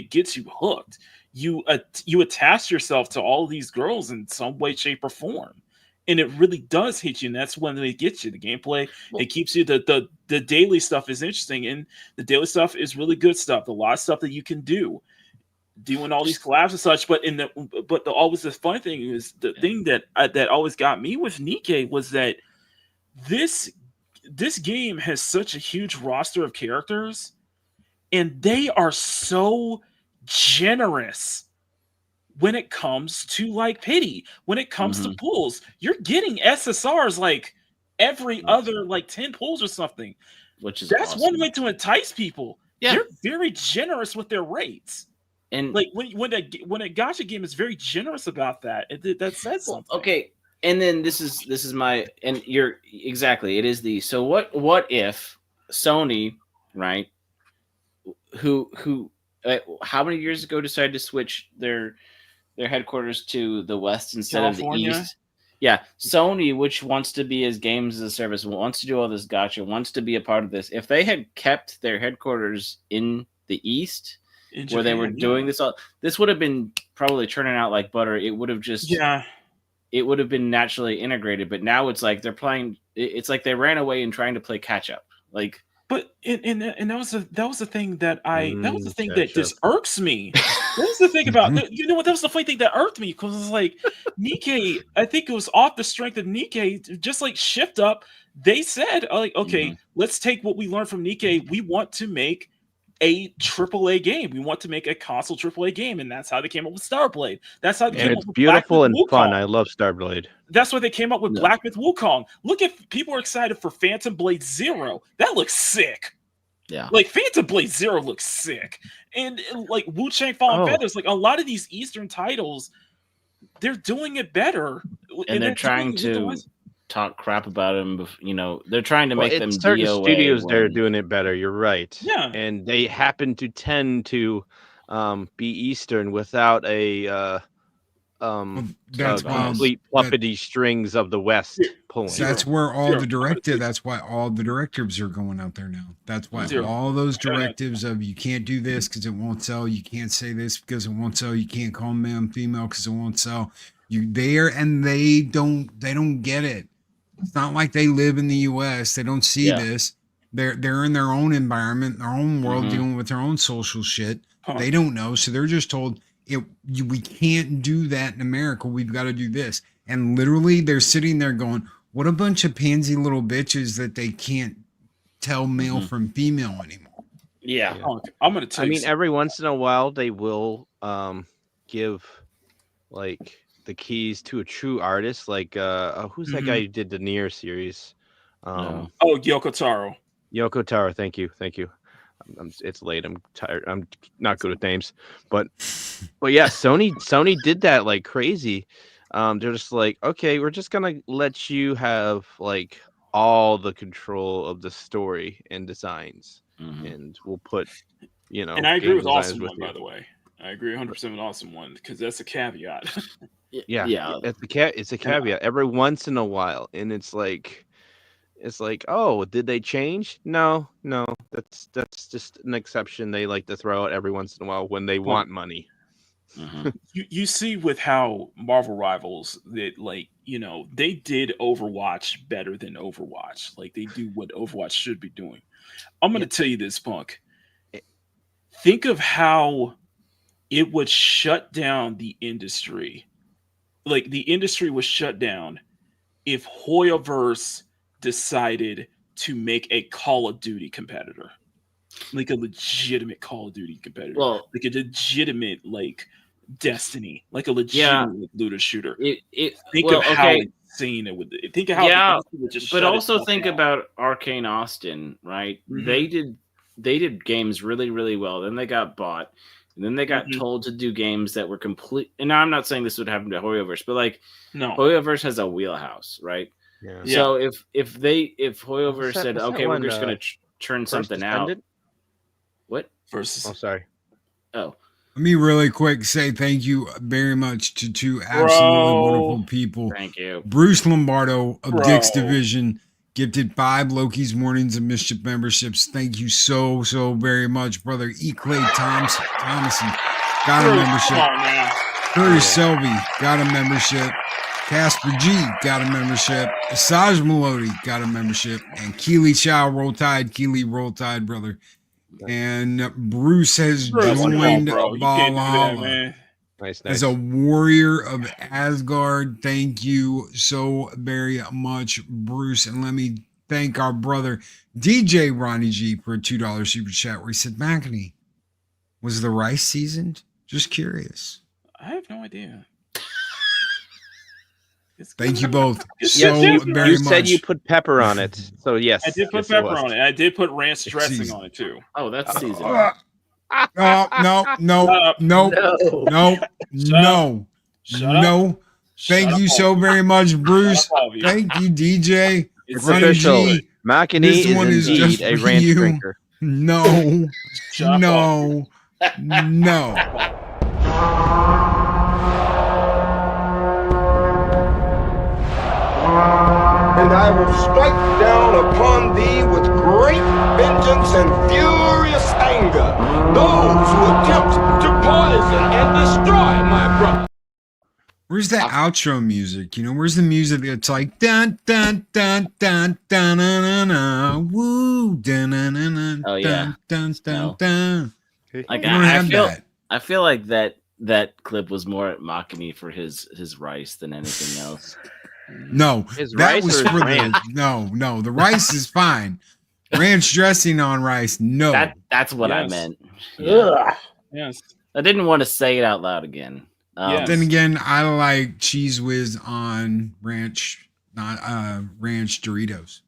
hooked. You attach yourself to all these girls in some way, shape, or form, and it really does hit you. And that's when it gets you. The gameplay, it keeps you. The daily stuff is interesting, and the daily stuff is really good stuff. A lot of stuff that you can do, doing all these collabs and such. But always the fun thing is the thing that always got me with Nikkei was that this game has such a huge roster of characters, and they are so generous when it comes to like pity. When it comes to pulls, you're getting SSRs like every other like 10 pulls or something. Which is that's awesome. one way to entice people. Yeah. They're very generous with their rates. And like when a gacha game is very generous about that, that says something. Okay. And then this is my, and you're exactly, it is the, so what if Sony, right, who how many years ago decided to switch their headquarters to the West instead California? of the East? Yeah, Sony, which wants to be as games as a service, wants to do all this gacha, wants to be a part of this. If they had kept their headquarters in the East, where they were doing this all, this would have been probably turning out like butter. It would have just it would have been naturally integrated. But now it's like they're playing. It's like they ran away and trying to play catch up. Like, but and that was the thing that that just irks me. That was the thing about you know what? That was the funny thing that irked me because it's like Nikkei. I think it was off the strength of Nikkei, just like Shift Up. They said like, okay, let's take what we learned from Nikkei. We want to make a AAA game. We want to make a console AAA game, and that's how they came up with Starblade. That's how they came up with beautiful and Wukong. fun. I love Starblade. That's why they came up with Black Myth Wukong. Look, if people are excited for Phantom Blade Zero, that looks sick. Yeah, like Phantom Blade Zero looks sick, and like Wu Chang Fallen Feathers. Like a lot of these Eastern titles, they're doing it better, and they're trying to talk crap about them. You know, they're trying to make them certain DOA studios. They're doing it better. You're right. Yeah, and they happen to tend to be Eastern without a complete puppety strings of the West pulling. That's where all the directive. That's why all the directives are going out there now. That's why all those directives of you can't do this because it won't sell. You can't say this because it won't sell. You can't call male female because it won't sell. You there and they don't get it. It's not like they live in the U.S. They don't see this. They're in their own environment, their own world, dealing with their own social shit. They don't know, so they're just told we can't do that in America. We've got to do this, and literally they're sitting there going, "What a bunch of pansy little bitches that they can't tell male from female anymore." Yeah. I'm gonna tell you. I mean, every once in a while they will give like the keys to a true artist, like who's that guy who did the Nier series? Yoko Taro. Yoko Taro, thank you. It's late. I'm tired. I'm not good at names, but yeah, Sony did that like crazy. They're just like, okay, we're just gonna let you have like all the control of the story and designs, and we'll put, And I agree with Awesome One, by the way. I agree 100% with Awesome One because that's a caveat. Yeah. It's a caveat every once in a while, and it's like, oh, did they change? No, that's just an exception they like to throw out every once in a while when they want money. You see with how Marvel Rivals that they did Overwatch better than Overwatch. Like they do what Overwatch should be doing. I'm going to tell you this, Punk. Think of how it would shut down the industry. Like the industry was shut down if Hoyoverse decided to make a Call of Duty competitor, like a legitimate Call of Duty competitor, like a legitimate like Destiny, like a legitimate looter shooter. Think of how insane it would. Think of how the industry would just. But also think about Arcane Austin, right? Mm-hmm. They did games really, really well. Then they got bought, and then they got told to do games that were complete. And now I'm not saying this would happen to Hoyoverse, but like Hoyoverse has a wheelhouse, right? Yeah. So if Hoyoverse said, okay, we're just going to churn something out. What? Versus. Oh, sorry. Oh. Let me really quick say thank you very much to two absolutely wonderful people. Thank you. Bruce Lombardo of Dick's Division gifted 5 Loki's Mornings of Mischief memberships. Thank you so very much, brother. E. Clay Thomason got a membership. Curry Selby got a membership. Casper G got a membership. Asaj Melody got a membership. And Keely Chow, Roll Tide. Keely, Roll Tide, brother. And Bruce has joined Valhalla as a warrior of Asgard. Thank you so very much, Bruce. And let me thank our brother DJ Ronnie G for a $2 super chat where he said, Mackney, was the rice seasoned? Just curious. I have no idea. Thank you both very much. You said you put pepper on it, so yes. I did put pepper on it. I did put ranch dressing on it too. Oh, that's seasoned. No. Thank you so very much, Bruce. Thank you, DJ. It's official. Mackany is indeed a ranch drinker. No. And I will strike down upon thee with great vengeance and furious anger those who attempt to poison and destroy my brother. Where's that outro music? You know, where's the music that's like dun dun dun dun dun dun dun woo dun dun dun dun dun dun dun. Like I feel like that clip was more at Makani for his rice than anything else. No, that was for the rice is fine. Ranch dressing on rice, no. That's what I meant. Yeah. Yes. I didn't want to say it out loud again. Then again, I like Cheese Whiz on ranch, not ranch Doritos.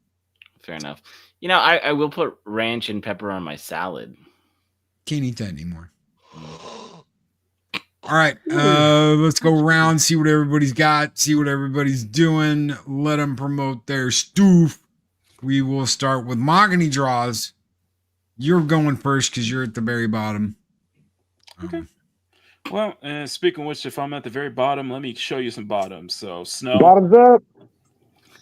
Fair enough. You know, I will put ranch and pepper on my salad. Can't eat that anymore. All right, let's go around, see what everybody's got, see what everybody's doing. Let them promote their stuff. We will start with Mahogany Draws. You're going first because you're at the very bottom. Okay. Well, speaking of which, if I'm at the very bottom, let me show you some bottoms. So, Snow. Bottoms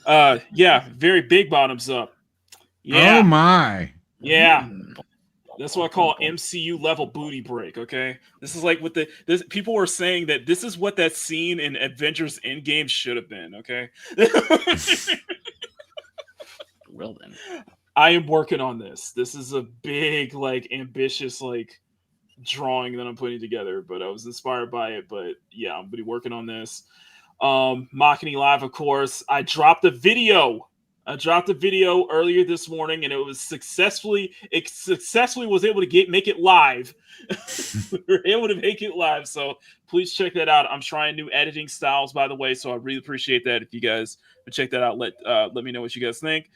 up. Yeah, very big bottoms up. Yeah. Oh, my. Yeah. That's what I call MCU level booty break. Okay, this is like this. People were saying that this is what that scene in Avengers Endgame should have been. Okay. Well then, I am working on this. This is a big, like, ambitious, like, drawing that I'm putting together. But I was inspired by it. But yeah, I'm gonna be working on this. Mocking Live, of course. I dropped a video earlier this morning, and it was successfully was able to make it live. We were able to make it live, so please check that out. I'm trying new editing styles, by the way, so I really appreciate that. If you guys would check that out, let me know what you guys think.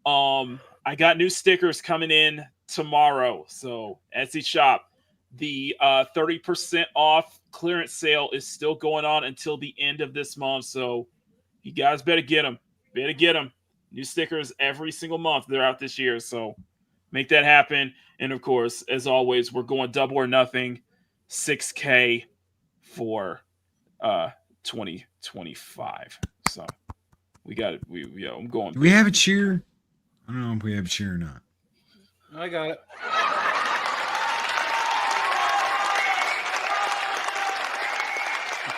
I got new stickers coming in tomorrow, so Etsy shop. The 30% off clearance sale is still going on until the end of this month, so you guys better get them. New stickers every single month. They're out this year, so make that happen. And of course, as always, we're going double or nothing, 6K for 2025. So we got it. I'm going. Do we have a cheer? I don't know if we have a cheer or not. I got it.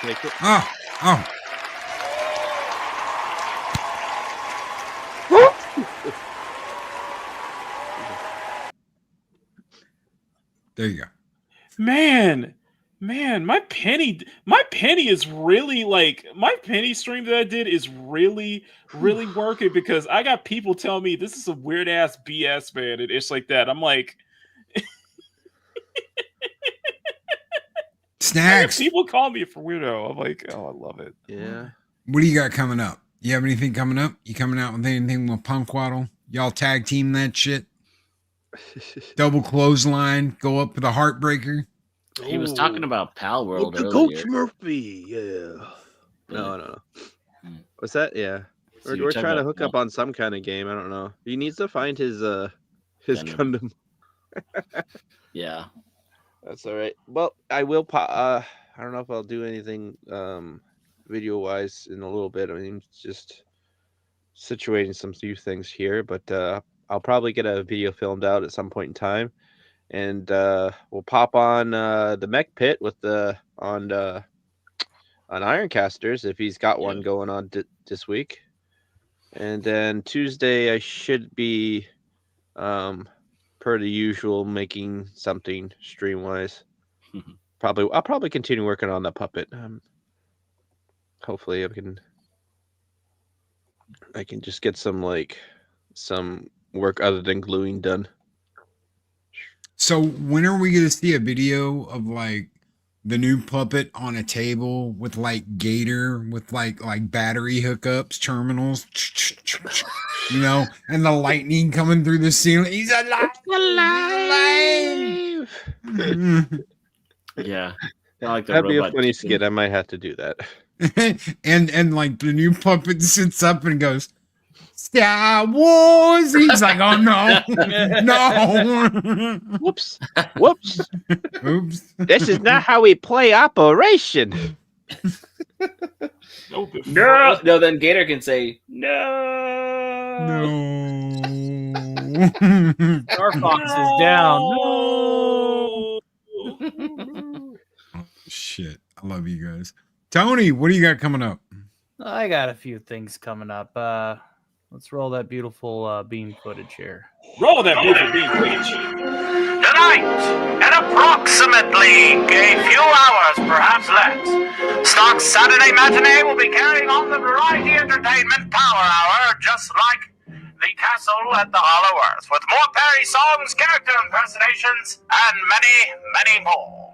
Take it. Oh. There you go. Man, Man, my penny is really like my penny stream that I did is really working because I got people telling me this is a weird ass BS, man, and it's like that. I'm like, Snacks. People call me for weirdo. I'm like, oh, I love it. Yeah. What do you got coming up? You have anything coming up? You coming out with anything with Punk Waddle? Y'all tag team that shit? Double clothesline, go up with a heartbreaker. He was talking about Pal World earlier. Coach Murphy, yeah. No. What's that? Yeah. So We're trying to hook up on some kind of game. I don't know. He needs to find his Gundam. Yeah. That's all right. Well, I will I don't know if I'll do anything video wise in a little bit. I mean, just situating some few things here, but I'll probably get a video filmed out at some point in time, and we'll pop on the Mech Pit with on Ironcasters if he's got one going on this week, and then Tuesday I should be per the usual making something stream wise. I'll probably continue working on that puppet. Hopefully I can just get some work other than gluing done. So when are we going to see a video of like the new puppet on a table with like Gator with like battery hookups, terminals, you know, and the lightning coming through the ceiling? He's alive. Yeah. Like that'd be a funny skit. I might have to do that. and like the new puppet sits up and goes, Star Wars. He's like, oh no, no. Whoops. This is not how we play Operation. No. Then Gator can say no. Star Fox is down. No. Shit, I love you guys. Tony, what do you got coming up? I got a few things coming up. Let's roll that beautiful beam footage here. Roll that beautiful beam footage. Tonight, in approximately a few hours, perhaps less, Stock's Saturday matinee will be carrying on the variety entertainment Power Hour, just like the castle at the Hollow Earth, with more Perry songs, character impersonations, and many, many more.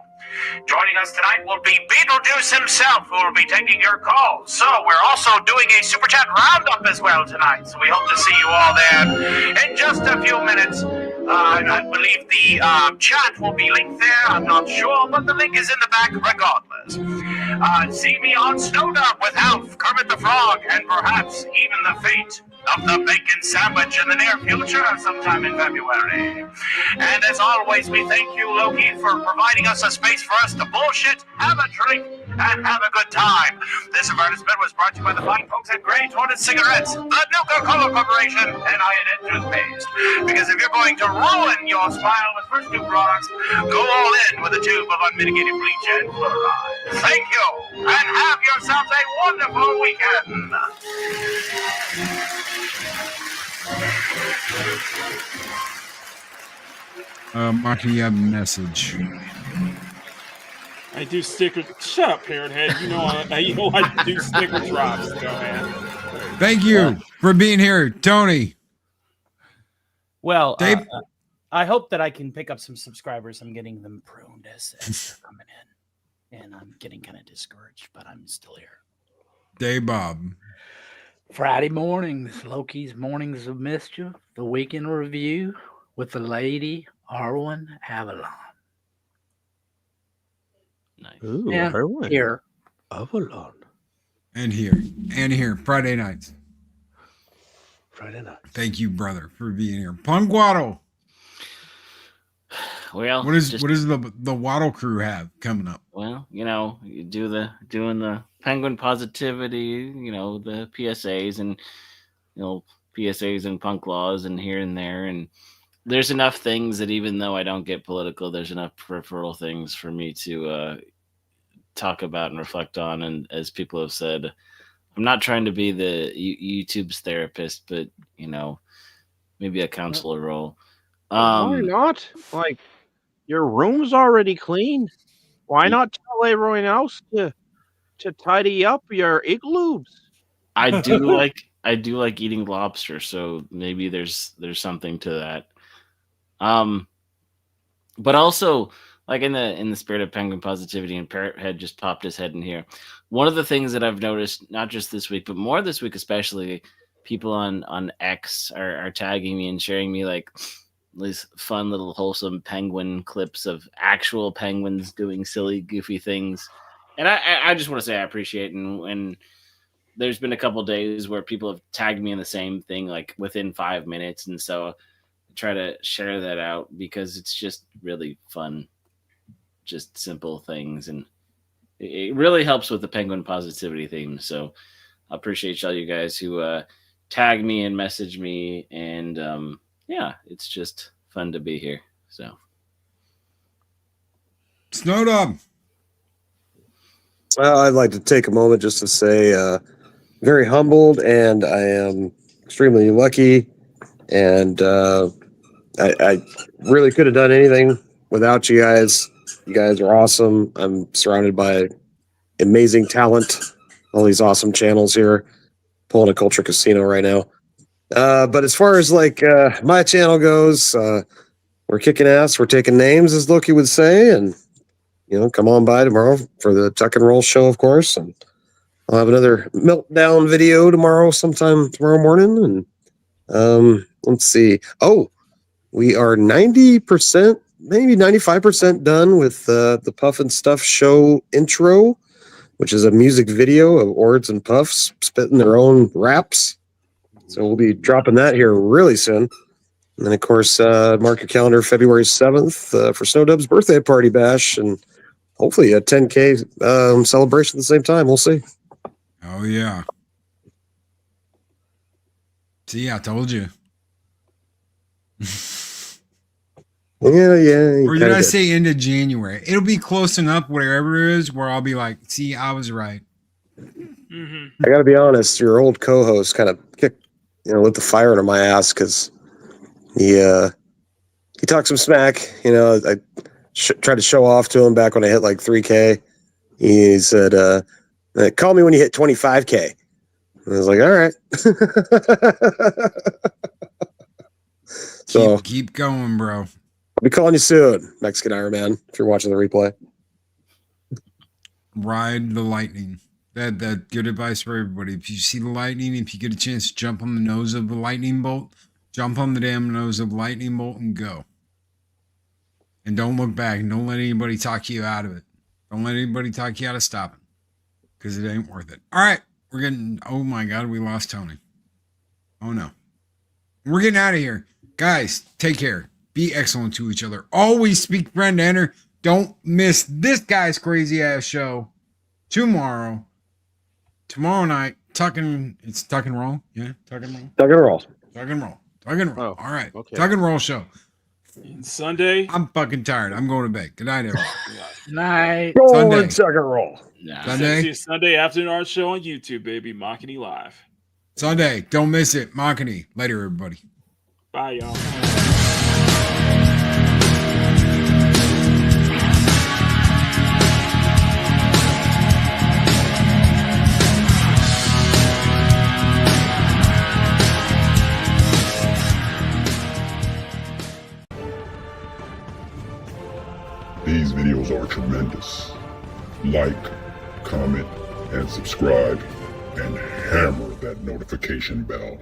Joining us tonight will be Beetlejuice himself, who will be taking your calls. So we're also doing a Super Chat Roundup as well tonight, so we hope to see you all there in just a few minutes. I believe the chat will be linked there. I'm not sure, but the link is in the back regardless. See me on Snowdub with Alf, Kermit the Frog, and perhaps even the fate of the bacon sandwich in the near future, sometime in February. And as always, we thank you, Loki, for providing us a space for us to bullshit, have a drink, and have a good time. This advertisement was brought to you by the fine folks at Grey Tortoise Cigarettes, the Nuka-Cola Corporation, and Iodine Toothpaste. Because if you're going to ruin your smile with first two products, go all in with a tube of unmitigated bleach and fluoride. Thank you, and have yourselves a wonderful weekend. Martin, you have a message. I do sticker. Shut up, Parrot Head. You know I do sticker drops. Go, man. Thank you for being here, Tony. Well, I hope that I can pick up some subscribers. I'm getting them pruned as they're coming in, and I'm getting kind of discouraged, but I'm still here. Dave Bob. Friday mornings, Loki's Mornings of Mischief, the weekend review with the lady Arwen Avalon. Nice. Ooh, And Arwen here. Avalon. And here, Friday nights. Friday night. Thank you, brother, for being here. Punk Waddle. Well, what does the Waddle crew have coming up? Well, you doing the penguin positivity, the PSAs and PSAs and punk laws and here and there, and there's enough things that even though I don't get political, there's enough peripheral things for me to talk about and reflect on. And as people have said, I'm not trying to be the YouTube's therapist, but maybe a counselor role. Why not? Like, your room's already clean. Why not tell everyone else to tidy up your igloos? I do like eating lobster, so maybe there's something to that. But also, like in the spirit of penguin positivity, and Parrot Head just popped his head in here. One of the things that I've noticed, not just this week, but more this week especially, people on X are tagging me and sharing me like these fun little wholesome penguin clips of actual penguins doing silly, goofy things. And I just want to say I appreciate it. And there's been a couple days where people have tagged me in the same thing like within 5 minutes. And so I try to share that out because it's just really fun, just simple things. And it really helps with the penguin positivity theme. So I appreciate all you guys who tag me and message me. And yeah, it's just fun to be here. So Snowdub. Well, I'd like to take a moment just to say very humbled, and I am extremely lucky, and I really could have done anything without you guys. You guys are awesome. I'm surrounded by amazing talent, all these awesome channels here, pulling a Culture Casino right now. But as far as like my channel goes, we're kicking ass, we're taking names, as Loki would say, and come on by tomorrow for the Tuck and Roll show, of course, and I'll have another meltdown video tomorrow, sometime tomorrow morning, and let's see. Oh, we are 90%, maybe 95% done with the Puff and Stuff show intro, which is a music video of Ords and Puffs spitting their own raps. So we'll be dropping that here really soon. And then, of course, mark your calendar, February 7th for Snowdub's birthday party bash, and hopefully a 10K celebration at the same time. We'll see. Oh, yeah. See, I told you. Yeah. Or did I say end of January? It'll be close enough, wherever it is, where I'll be like, see, I was right. Mm-hmm. I got to be honest, your old co-host kind of lit the fire under my ass because he talked some smack. I tried to show off to him back when I hit like 3K. He said, call me when you hit 25K. And I was like, all right. So keep going, bro. I'll be calling you soon, Mexican Iron Man, if you're watching the replay. Ride the lightning. That good advice for everybody. If you see the lightning, if you get a chance to jump on the nose of the lightning bolt, jump on the damn nose of the lightning bolt and go. And don't look back. And don't let anybody talk you out of it. Don't let anybody talk you out of stopping. Because it ain't worth it. All right. We're getting... Oh, my God. We lost Tony. Oh, no. We're getting out of here. Guys, take care. Be excellent to each other. Always speak friend to enter. Don't miss this guy's crazy-ass show tomorrow. Tomorrow night. It's Tuck and Roll? Yeah? Tuck and Roll? Tuck and Roll. Tuck and Roll. Tuck and Roll. Oh, all right. okay. Tuck and Roll show. And Sunday. I'm fucking tired. I'm going to bed. Good night, everyone. Night. Sunday. Tuck and Roll. Sunday afternoon art show on YouTube, baby. Machiny Live. Sunday. Don't miss it. Machiny. Later, everybody. Bye, y'all. These videos are tremendous. Like, comment, and subscribe, and hammer that notification bell.